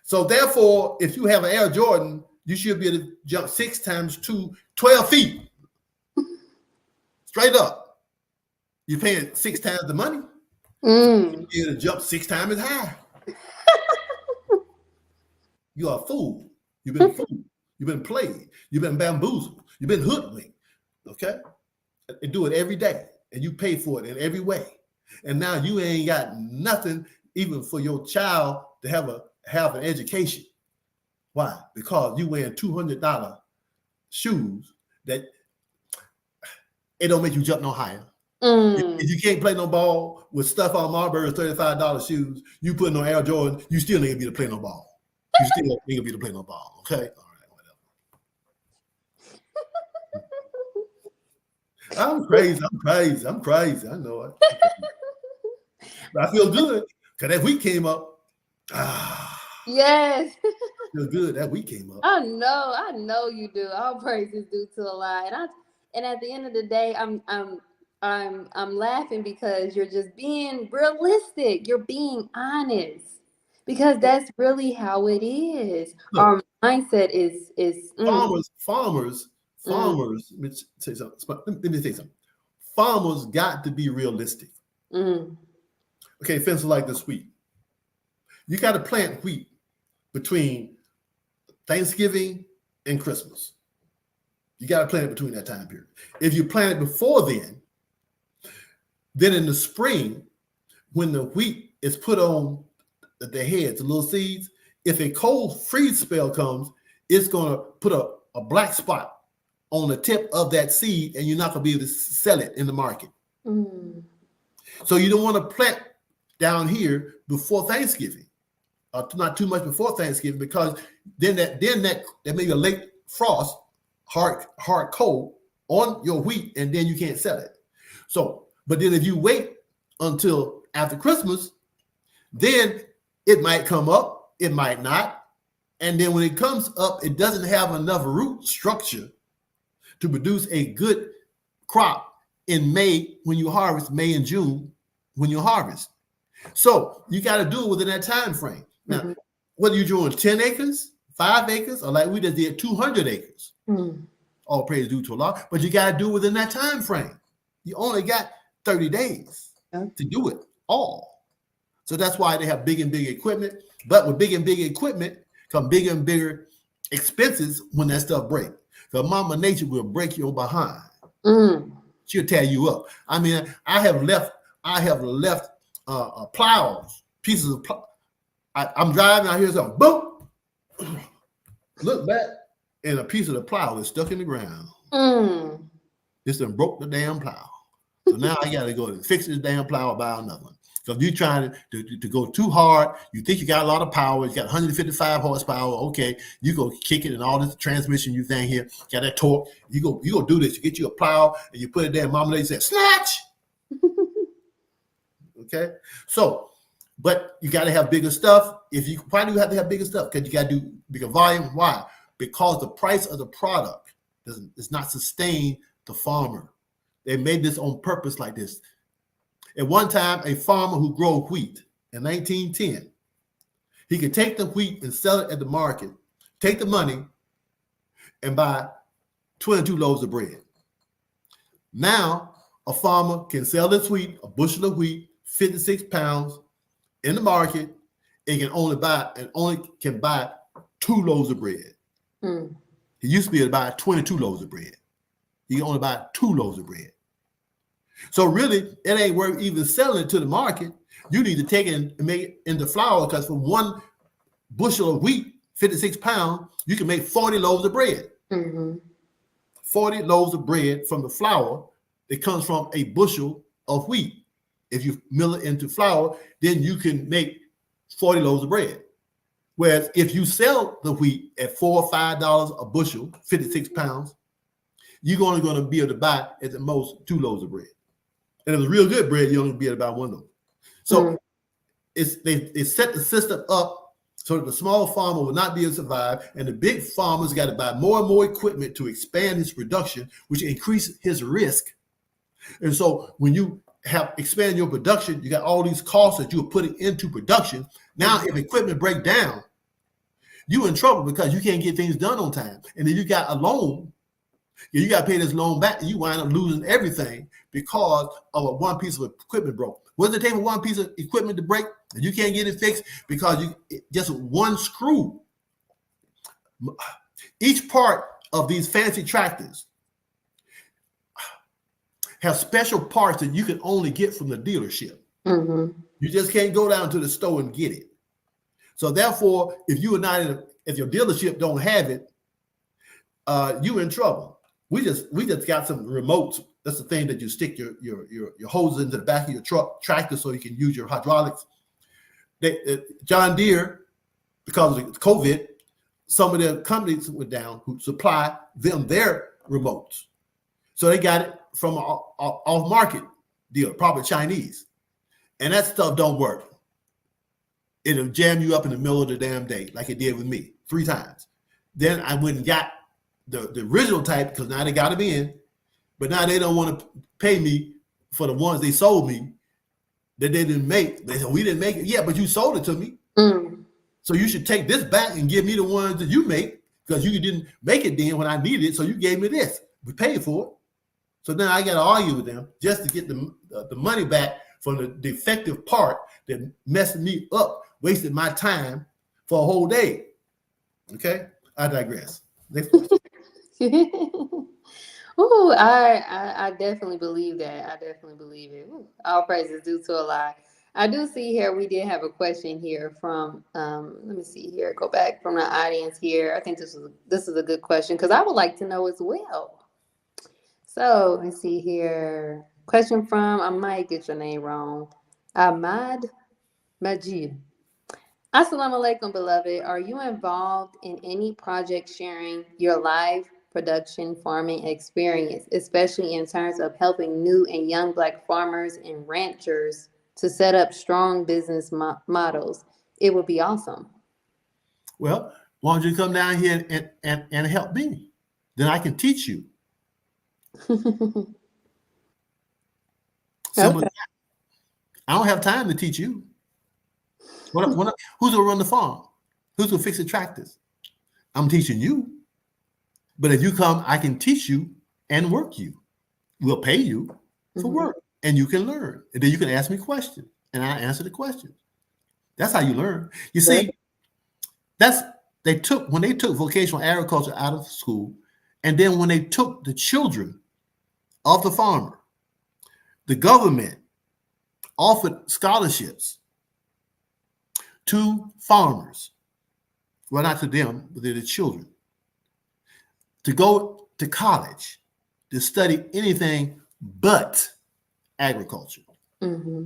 So therefore, if you have an Air Jordan, you should be able to jump 6 times 2, 12 feet. Straight up. You're paying 6 times the money. So you're able to jump 6 times as high. You are a fool. You've been fooled. You've been played. You've been bamboozled. You've been hoodwinked. Okay? They do it every day, and you pay for it in every way. And now you ain't got nothing even for your child to have an education. Why? Because you wearing $200 shoes that it don't make you jump no higher. If you can't play no ball with stuff on Marbury's $35 shoes, you put no Air Jordan, you still ain't gonna be able to play no ball. You still ain't gonna be able to play no ball. Okay? All right, whatever. I'm crazy. I know it. But I feel good because that week came up. Yes. Feel good that week came up. I know you do. All praise is due to Allah. And at the end of the day, I'm laughing because you're just being realistic. You're being honest. Because that's really how it is. Look, our mindset is farmers. Let me say something. farmers got to be realistic. Okay, for instance, like this wheat. You got to plant wheat between Thanksgiving and Christmas. You got to plant it between that time period. If you plant it before then in the spring, when the wheat is put on the heads, the little seeds, if a cold freeze spell comes, it's going to put a black spot on the tip of that seed, and you're not going to be able to sell it in the market. So you don't want to plant down here before Thanksgiving, not too much before Thanksgiving, because then that may be a late frost, hard cold on your wheat, and then you can't sell it. So, but then if you wait until after Christmas, then it might come up, it might not, and then when it comes up, it doesn't have enough root structure to produce a good crop in May when you harvest, May and June when you harvest. So you got to do it within that time frame. Now, whether you're doing 10 acres, 5 acres, or like we just did 200 acres, all praise due to Allah, but you got to do it within that time frame. You only got 30 days to do it all. So that's why they have big and big equipment. But with big and big equipment come big and bigger expenses when that stuff breaks. Because Mama Nature will break your behind. She'll tear you up. I mean, I have left plows, pieces of plow. I'm driving, I hear something, boom. Look back, and a piece of the plow is stuck in the ground. It's done broke the damn plow. So now I got to go and fix this damn plow or buy another one. So if you're trying to go too hard, you think you got a lot of power, you got 155 horsepower, okay, you go kick it and all this transmission you think here, got that torque, you go do this, you get you a plow and you put it there, and Mama Lady said, snatch! Okay, so, but you got to have bigger stuff. Why do you have to have bigger stuff? Because you got to do bigger volume. Why? Because the price of the product does not sustain the farmer. They made this on purpose like this. At one time, a farmer who grew wheat in 1910, he could take the wheat and sell it at the market, take the money, and buy 22 loaves of bread. Now, a farmer can sell this wheat, a bushel of wheat, 56 pounds in the market, and only can buy 2 loaves of bread. He used to be able to buy 22 loaves of bread. He can only buy 2 loaves of bread. So really, it ain't worth even selling it to the market. You need to take it and make it into flour, because for 1 bushel of wheat, 56 pounds, you can make 40 loaves of bread. 40 loaves of bread from the flour that comes from a bushel of wheat. If you mill it into flour, then you can make 40 loaves of bread. Whereas if you sell the wheat at $4 or $5 a bushel, 56 pounds, you're only going to be able to buy at the most 2 loaves of bread. And if it's real good bread, you only be able to buy 1 loaf. So they set the system up so that the small farmer will not be able to survive, and the big farmers got to buy more and more equipment to expand his production, which increases his risk. And so when you expand your production, you got all these costs that you're putting into production. Now, if equipment break down, you're in trouble because you can't get things done on time. And then you got a loan, you got to pay this loan back, and you wind up losing everything because of 1 piece of equipment broke. What does it take for 1 piece of equipment to break and you can't get it fixed? Because just 1 screw. Each part of these fancy tractors have special parts that you can only get from the dealership. You just can't go down to the store and get it. So therefore, if your dealership don't have it, you in trouble. We just got some remotes. That's the thing that you stick your hoses into the back of your tractor so you can use your hydraulics. John Deere, because of COVID, some of the companies went down who supply them their remotes. So they got it from an off-market deal, probably Chinese. And that stuff don't work. It'll jam you up in the middle of the damn day, like it did with me 3 times. Then I went and got the original type, because now they got them in, but now they don't want to pay me for the ones they sold me that they didn't make. They said, we didn't make it. Yeah, but you sold it to me. So you should take this back and give me the ones that you make, because you didn't make it then when I needed it, so you gave me this. We paid for it. So then I got to argue with them just to get the money back from the defective part that messed me up, wasted my time for a whole day. Okay, I digress. Next question. Ooh, I definitely believe that. I definitely believe it. Ooh, all praises due to Allah. I do see here we did have a question here from let me see here, go back from the audience here. I think this is a good question because I would like to know as well. So let me see here. Question from, I might get your name wrong. Ahmad Majid. Assalamu alaikum, beloved. Are you involved in any project sharing your live production farming experience, especially in terms of helping new and young Black farmers and ranchers to set up strong business models? It would be awesome. Well, why don't you come down here and help me? Then I can teach you. Simple. Okay. I don't have time to teach you. Who's gonna run the farm? Who's gonna fix the tractors? I'm teaching you. But if you come, I can teach you and work you. We'll pay you for work, and you can learn. And then you can ask me questions, and I answer the questions. That's how you learn. You see, when they took vocational agriculture out of school, and then when they took the children of the farmer, the government offered scholarships to farmers. Well, not to them, but to the children, to go to college, to study anything but agriculture. Mm-hmm.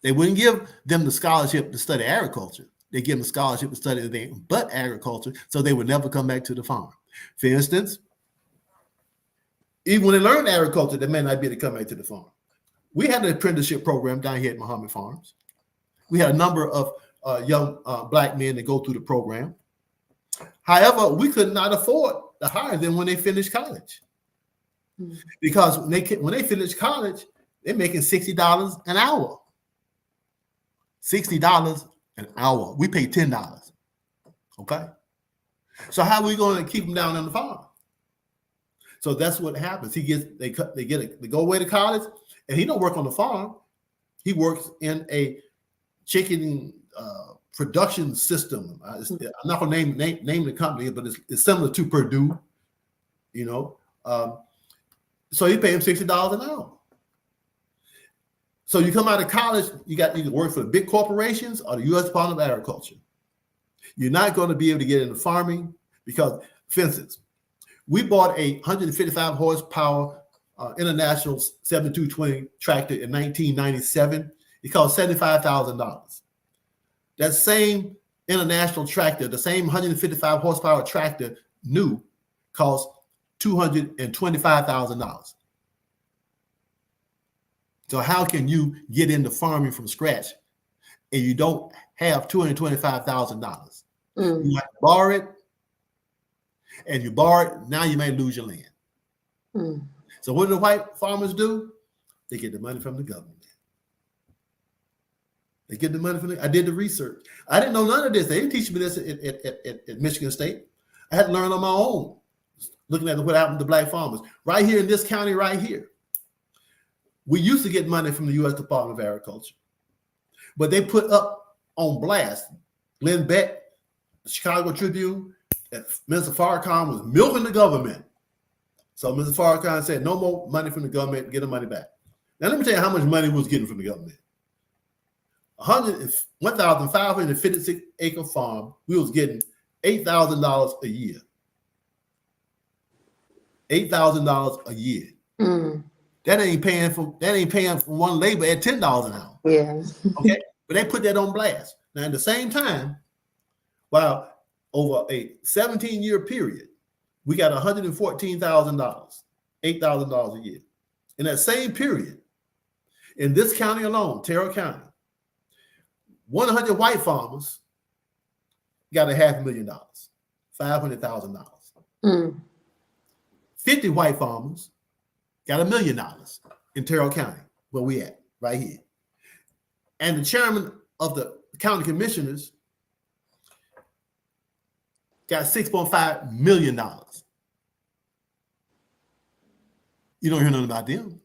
They wouldn't give them the scholarship to study agriculture. They give them the scholarship to study anything but agriculture, so they would never come back to the farm. For instance, even when they learned agriculture, they may not be able to come back to the farm. We had an apprenticeship program down here at Muhammad Farms. We had a number of young Black men that go through the program. However, we could not afford to hire them when they finished college, because when they finish college, they're making $60 an hour. $60 an hour. We pay $10. Okay, so how are we going to keep them down on the farm? So that's what happens. They go away to college, and he don't work on the farm. He works in a chicken production system. I'm not going to name the company, but it's similar to Purdue, so you pay him $60 an hour. So you come out of college, you can work for the big corporations or the U.S. Department of Agriculture. You're not going to be able to get into farming because, for instance, we bought a 155 horsepower International 7220 tractor in 1997. It cost $75,000. That same International tractor, the same 155 horsepower tractor, new, cost $225,000. So how can you get into farming from scratch and you don't have $225,000? You have to borrow it, and you borrow it, now you may lose your land. So what do the white farmers do? They get the money from the government. They get the money from I did the research. I didn't know none of this. They didn't teach me this at Michigan State. I had to learn on my own, looking at what happened to Black farmers. Right here in this county right here, we used to get money from the U.S. Department of Agriculture, but they put up on blast Glenn Beck, the Chicago Tribune, that Mr. Farrakhan was milking the government. So Mr. Farrakhan said, no more money from the government, get the money back. Now let me tell you how much money we was getting from the government. 1,556 acre farm, we was getting $8,000 a year. $8,000 a year. That ain't paying for one labor at $10 an hour. Yeah. Okay, but they put that on blast. Now, at the same time, while over a 17-year period, we got $114,000, $8,000 a year. In that same period, in this county alone, Terrell County, 100 white farmers got $500,000, $500,000. 50 white farmers got $1 million in Terrell County, where we at, right here. And the chairman of the county commissioners got $6.5 million. You don't hear nothing about them.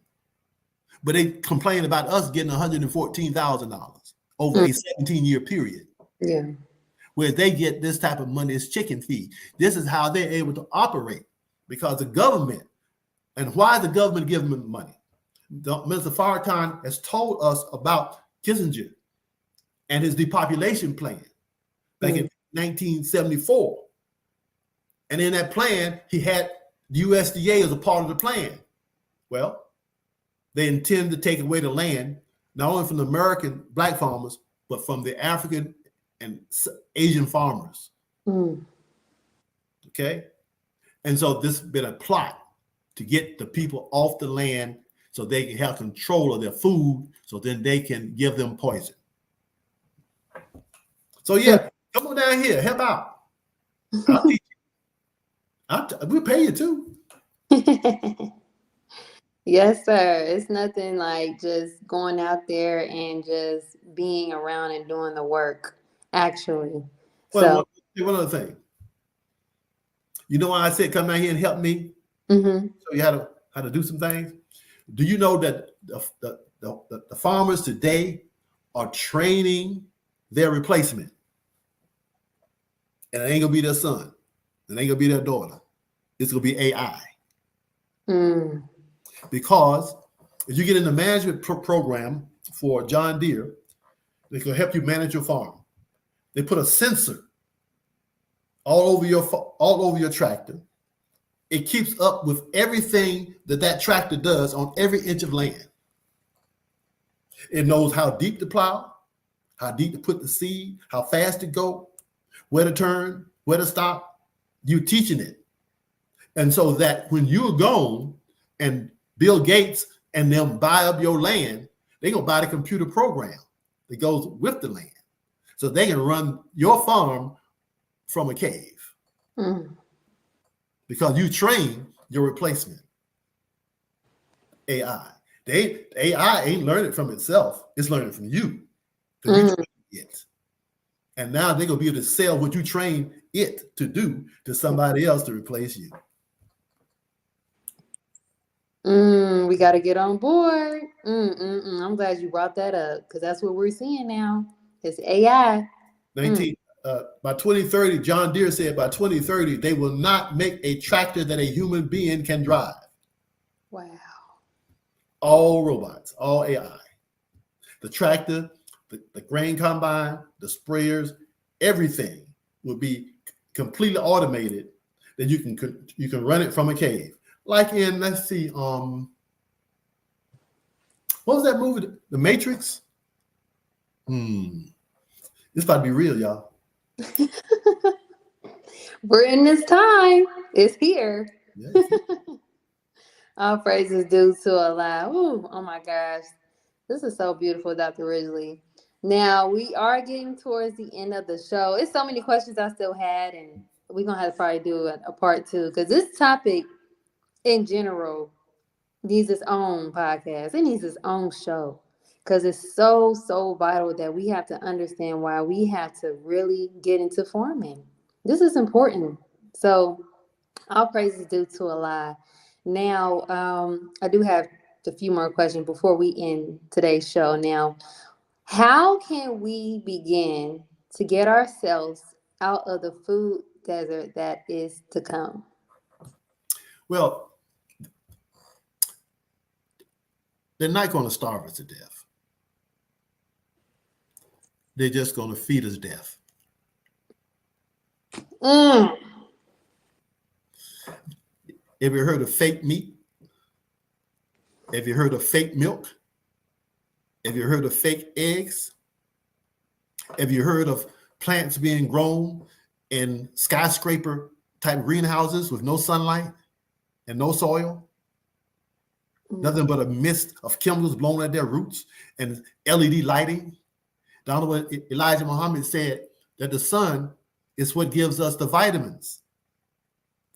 But they complain about us getting $114,000 over a 17-year period. Yeah. Where they get this type of money is chicken feed. This is how they're able to operate, because the government, and why the government giving them money? Minister Farrakhan has told us about Kissinger and his depopulation plan back in 1974. And in that plan, he had the USDA as a part of the plan. Well, they intend to take away the land, not only from the American black farmers, but from the African and Asian farmers. Okay? And so this has been a plot to get the people off the land so they can have control of their food, so then they can give them poison. So yeah, come on down here, help out. I'll teach you. We'll pay you too. Yes, sir. It's nothing like just going out there and just being around and doing the work, actually. Well, one other thing. You know why I said come out here and help me? Show you how to do some things. Do you know that the farmers today are training their replacement? And it ain't gonna be their son. It ain't gonna be their daughter. It's gonna be AI. Because if you get in the management program for John Deere, they can help you manage your farm. They put a sensor all over your tractor. It keeps up with everything that tractor does on every inch of land. It knows how deep to plow, how deep to put the seed, how fast to go, where to turn, where to stop. You're teaching it. And so that when you're gone and Bill Gates and them buy up your land, they're going to buy the computer program that goes with the land. So they can run your farm from a cave. Because you train your replacement. AI. AI ain't learning from itself. It's learning from you. Because you train it. And now they're going to be able to sell what you train it to do to somebody else to replace you. We got to get on board. I'm glad you brought that up, because that's what we're seeing now. It's AI. By 2030, John Deere said by 2030, they will not make a tractor that a human being can drive. Wow. All robots, all AI. The tractor, the grain combine, the sprayers, everything will be completely automated. That you can run it from a cave. Like in, let's see, what was that movie? The Matrix? This about to be real, y'all. We're in this time. It's here. Yeah. All praises due to Allah. Ooh, oh my gosh. This is so beautiful, Dr. Ridgely. Now, we are getting towards the end of the show. It's so many questions I still had, and we're going to have to probably do a part two, because this topic in general needs its own podcast. It needs its own show, because it's so, so vital that we have to understand why we have to really get into farming. This is important. So all praises due to Allah. Now, I do have a few more questions before we end today's show. Now, how can we begin to get ourselves out of the food desert that is to come? Well, they're not going to starve us to death. They're just going to feed us death. Have you heard of fake meat? Have you heard of fake milk? Have you heard of fake eggs? Have you heard of plants being grown in skyscraper type greenhouses with no sunlight and no soil? Nothing but a mist of chemicals blown at their roots and LED lighting. The Honorable Elijah Muhammad said that the sun is what gives us the vitamins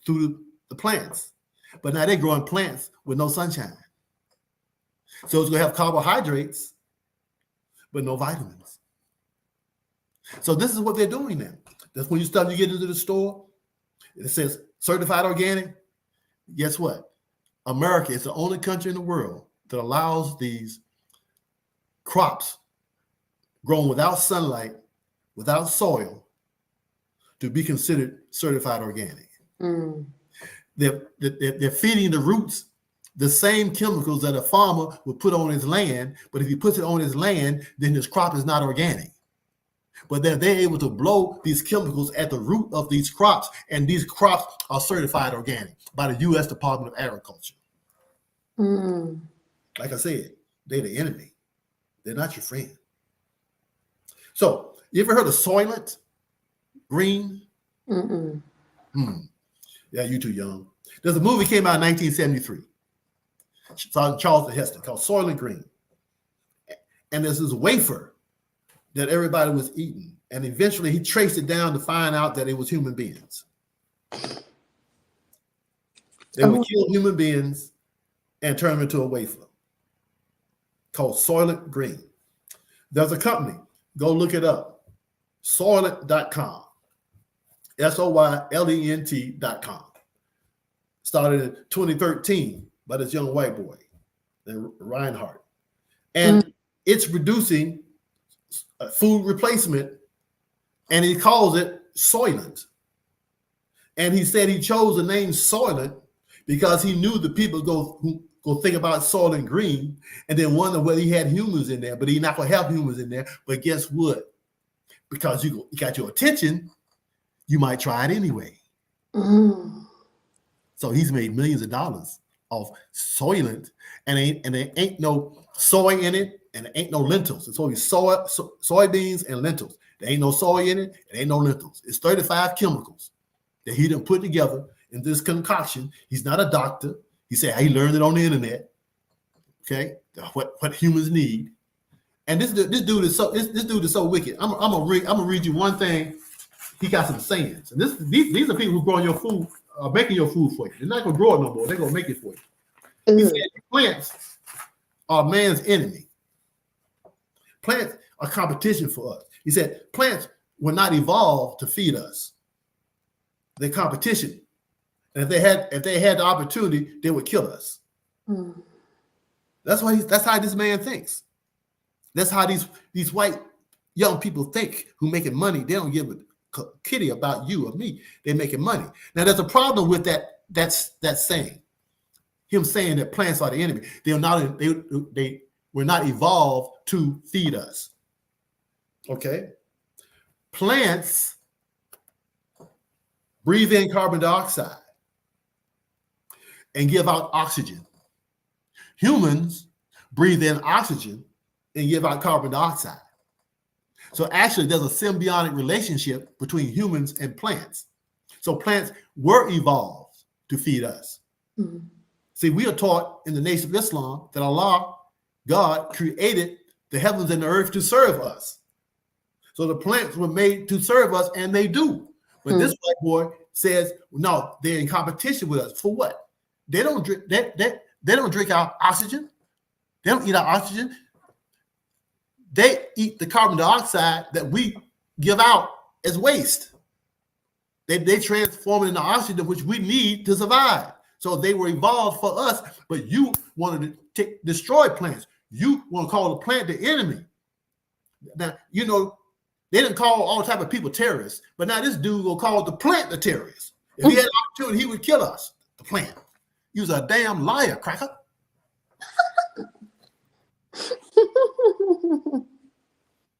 through the plants. But now they're growing plants with no sunshine. So it's going to have carbohydrates, but no vitamins. So this is what they're doing now. That's when you get into the store, it says certified organic. Guess what? America is the only country in the world that allows these crops grown without sunlight, without soil, to be considered certified organic. Mm. They're feeding the roots the same chemicals that a farmer would put on his land, but if he puts it on his land, then his crop is not organic. But they're able to blow these chemicals at the root of these crops, and these crops are certified organic by the U.S. Department of Agriculture. Mm. Like I said, they're the enemy. They're not your friend. So, you ever heard of Soylent Green? Mm-mm. Yeah, you too young. There's a movie came out in 1973. Charlton Heston called Soylent Green. And there's this wafer that everybody was eating. And eventually he traced it down to find out that it was human beings. They would kill human beings and turn them into a wafer called Soylent Green. There's a company, go look it up, Soylent.com, Soylent.com. Started in 2013 by this young white boy, Reinhardt. And it's producing a food replacement, and he calls it Soylent. And he said he chose the name Soylent because he knew the people go think about Soylent Green and then wonder whether he had humans in there, but he's not going to have humans in there. But guess what? Because you got your attention, you might try it anyway. Mm. So he's made millions of dollars off Soylent, and there ain't no soy in it, and there ain't no lentils. It's only soybeans and lentils. There ain't no soy in it, and ain't no lentils. It's 35 chemicals that he done put together in this concoction. He's not a doctor. He said he learned it on the internet. Okay, what humans need. And this dude is so wicked. I'm gonna read you one thing. He got some sayings, and these are people who grow your food, making your food for you. They're not gonna grow it no more. They're gonna make it for you. He said plants are man's enemy. Plants are competition for us. He said plants were not evolved to feed us. They're competition. And if they had the opportunity, they would kill us. Mm. That's how this man thinks. That's how these white young people think who making money. They don't give a kitty about you or me. They're making money. Now there's a problem with that saying. Him saying that plants are the enemy. They were not evolved to feed us. Okay? Plants breathe in carbon dioxide and give out oxygen. Humans breathe in oxygen and give out carbon dioxide. So actually there's a symbiotic relationship between humans and plants. So plants were evolved to feed us. Mm-hmm. See, we are taught in the Nation of Islam that Allah, God, created the heavens and the earth to serve us. So the plants were made to serve us, and they do. But this white boy says, no, they're in competition with us. For what? They don't drink they don't drink our oxygen. They don't eat our oxygen. They eat the carbon dioxide that we give out as waste. They transform it into oxygen, which we need to survive. So they were evolved for us, but you wanted to destroy plants. You want to call the plant the enemy. Now, you know, they didn't call all type of people terrorists, but now this dude will call the plant the terrorist. If he had an opportunity, he would kill us, the plant. He was a damn liar, cracker.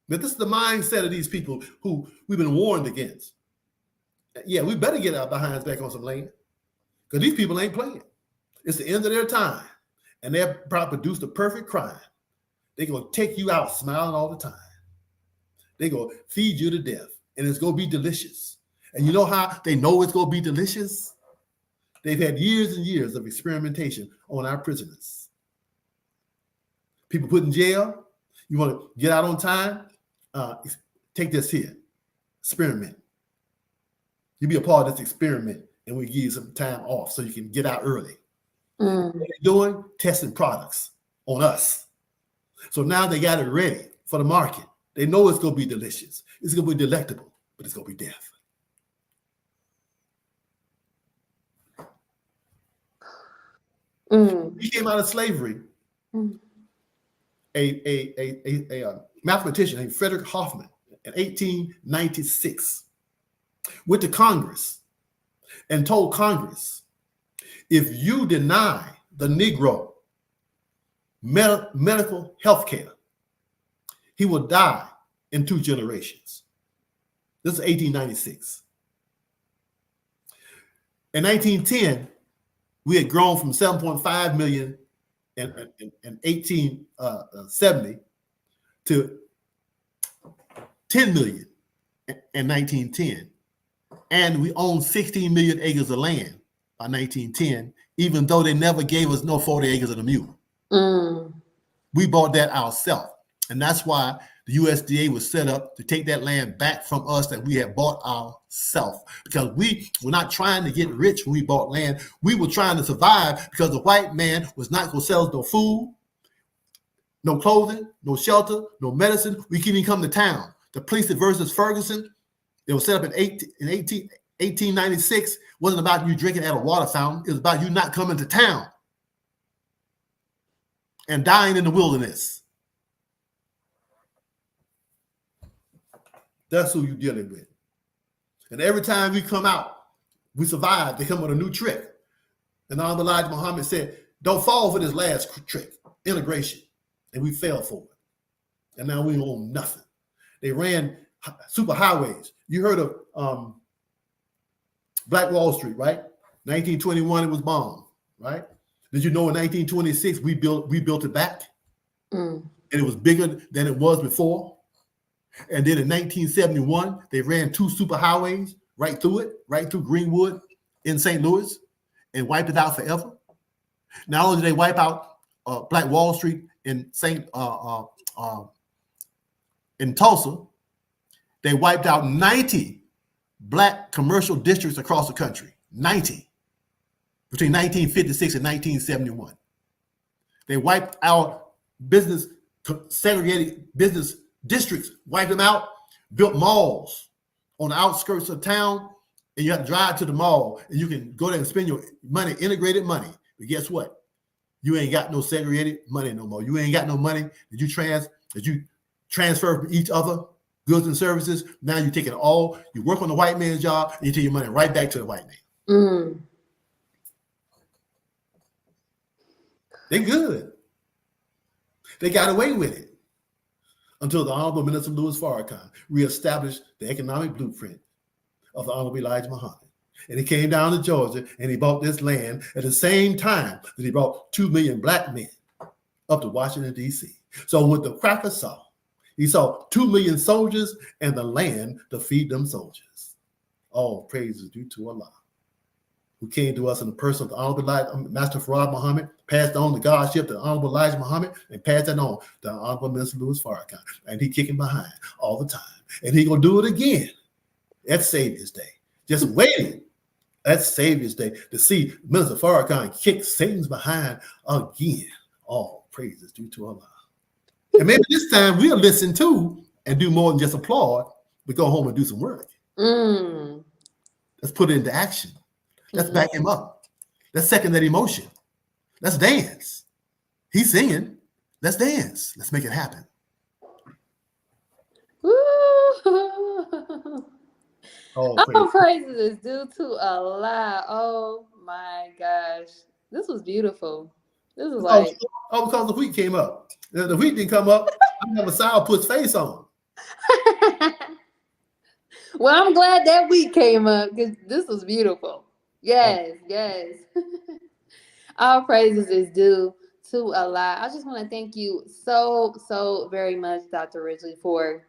But this is the mindset of these people who we've been warned against. Yeah, we better get our behinds back on some land because these people ain't playing. It's the end of their time, and they're probably produced a perfect crime. They're going to take you out smiling all the time. They're going to feed you to death, and it's going to be delicious. And you know how they know it's going to be delicious? They've had years and years of experimentation on our prisoners. People put in jail, you want to get out on time? Take this here, experiment. You be a part of this experiment, and we give you some time off so you can get out early. What they're doing? Testing products on us. So now they got it ready for the market. They know it's going to be delicious. It's going to be delectable, but it's going to be death. we came out of slavery, a mathematician named Frederick Hoffman in 1896 went to Congress and told Congress, if you deny the Negro medical health care, he will die in 2 generations. This is 1896. In 1910, we had grown from 7.5 million in 1870 to 10 million in 1910. And we owned 16 million acres of land by 1910, even though they never gave us no 40 acres of the mule. We bought that ourselves. And that's why the USDA was set up to take that land back from us that we had bought ourselves. Because we were not trying to get rich when we bought land. We were trying to survive because the white man was not going to sell us no food, no clothing, no shelter, no medicine. We couldn't even come to town. The police versus Ferguson, it was set up in 1896, wasn't about you drinking at a water fountain. It was about you not coming to town and dying in the wilderness. That's who you're dealing with. And every time we come out, we survive. They come with a new trick. And the Honorable Elijah Muhammad said, don't fall for this last trick, integration. And we fell for it. And now we own nothing. They ran super highways. You heard of Black Wall Street, right? 1921, it was bombed, right? Did you know in 1926, we built it back? And it was bigger than it was before. And then in 1971, they ran 2 super highways right through it, right through Greenwood in St. Louis, and wiped it out forever. Not only did they wipe out Black Wall Street in in Tulsa, they wiped out 90 Black commercial districts across the country, 90, between 1956 and 1971. They wiped out segregated business districts, wiped them out, built malls on the outskirts of town, and you have to drive to the mall, and you can go there and spend your money, integrated money. But guess what? You ain't got no segregated money no more. You ain't got no money that you transfer from each other goods and services. Now you take it all, you work on the white man's job, and you take your money right back to the white man. They're good. They got away with it until the Honorable Minister Louis Farrakhan reestablished the economic blueprint of the Honorable Elijah Muhammad. And he came down to Georgia and he bought this land at the same time that he brought 2 million Black men up to Washington, D.C. So when the cracker saw, he saw 2 million soldiers and the land to feed them soldiers. All praise is due to Allah, who came to us in the person of the Honorable Master Farad Muhammad, passed on the Godship to the Honorable Elijah Muhammad, and passed that on to the Honorable Minister Louis Farrakhan. And he kicking behind all the time. And he gonna do it again at Savior's Day. Just waiting at Savior's Day to see Minister Farrakhan kick Satan's behind again. All praises due to Allah. And maybe this time we'll listen too and do more than just applaud, but go home and do some work. Let's put it into action. Let's back him up. Let's second that emotion. Let's dance. He's singing. Let's dance. Let's make it happen. All praises is due to Allah. Oh my gosh. This was beautiful. This was like... because the wheat came up. If the wheat didn't come up, I have a sour puts face on. Well, I'm glad that wheat came up because this was beautiful. Yes. All praises is due to Allah. I just want to thank you so very much, Dr. Ridgely, for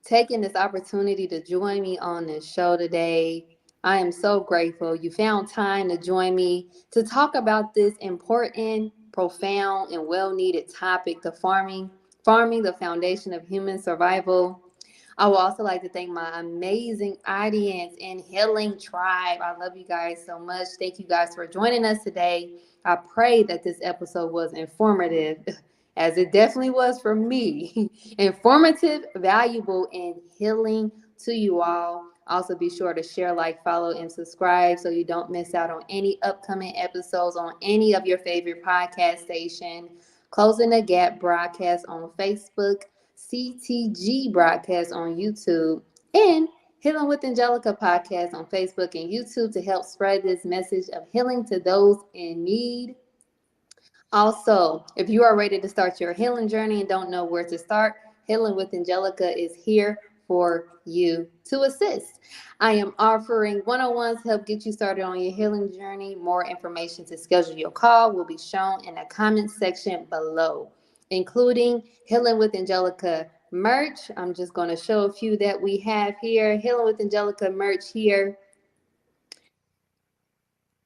taking this opportunity to join me on this show today. I am so grateful you found time to join me to talk about this important, profound, and well-needed topic, the farming, the foundation of human survival. I would also like to thank my amazing audience and healing tribe. I love you guys so much. Thank you guys for joining us today. I pray that this episode was informative, as it definitely was for me. Informative, valuable, and healing to you all. Also, be sure to share, like, follow, and subscribe so you don't miss out on any upcoming episodes on any of your favorite podcast station. Closing the Gap broadcast on Facebook, CTG broadcast on YouTube, and Healing with Angelica podcast on Facebook and YouTube to help spread this message of healing to those in need. Also, if you are ready to start your healing journey and don't know where to start, Healing with Angelica is here for you to assist. I am offering one-on-ones to help get you started on your healing journey. More information to schedule your call will be shown in the comment section below, including Healing with Angelica merch. I'm just going to show a few that we have here. Healing with Angelica merch here.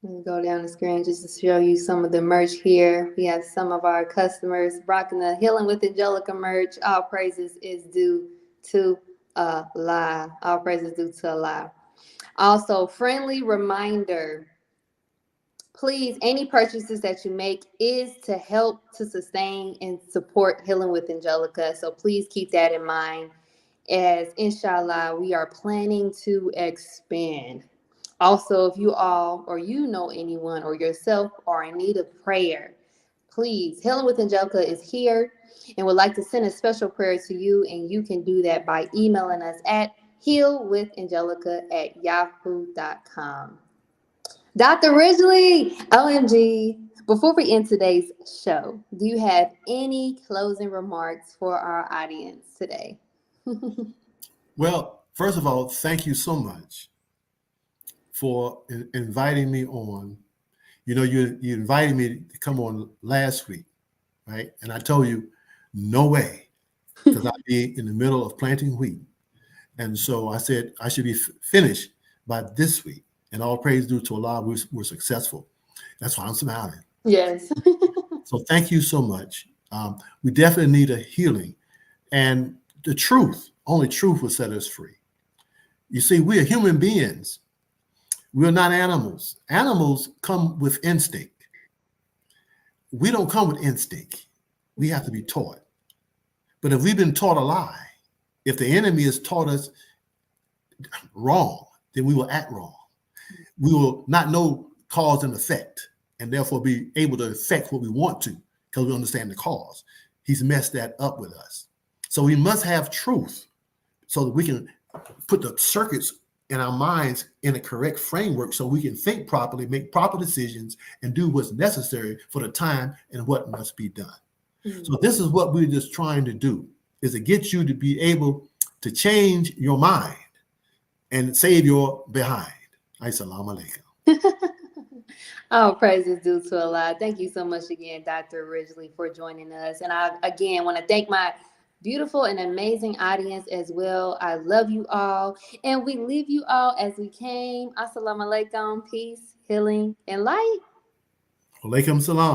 Let me go down the screen just to show you some of the merch here. We have some of our customers rocking the Healing with Angelica merch. All praises is due to Allah. All praises due to Allah. Also, friendly reminder, please, any purchases that you make is to help to sustain and support Healing with Angelica. So please keep that in mind, as inshallah, we are planning to expand. Also, if you all or you know anyone or yourself are in need of prayer, please, Healing with Angelica is here and would like to send a special prayer to you, and you can do that by emailing us at healwithangelica@yahoo.com. Dr. Ridgely, OMG, before we end today's show, do you have any closing remarks for our audience today? Well, first of all, thank you so much for inviting me on. You know, you invited me to come on last week, right? And I told you, no way, because I'd be in the middle of planting wheat. And so I said I should be finished by this week. And all praise due to Allah, we're successful. That's why I'm smiling. Yes. So thank you so much. We definitely need a healing. And the truth, only truth will set us free. You see, we are human beings. We're not animals. Animals come with instinct. We don't come with instinct. We have to be taught. But if we've been taught a lie, if the enemy has taught us wrong, then we will act wrong. We will not know cause and effect, and therefore be able to affect what we want to, because we understand the cause. He's messed that up with us. So we must have truth so that we can put the circuits in our minds in a correct framework so we can think properly, make proper decisions, and do what's necessary for the time and what must be done. Mm-hmm. So this is what we're just trying to do, is to get you to be able to change your mind and save your behind. Assalamu alaikum. All praises due to Allah. Thank you so much again, Dr. Ridgely, for joining us. And I, again, want to thank my beautiful and amazing audience as well. I love you all. And we leave you all as we came. Assalamu alaikum. Peace, healing, and light. Alaikum salam.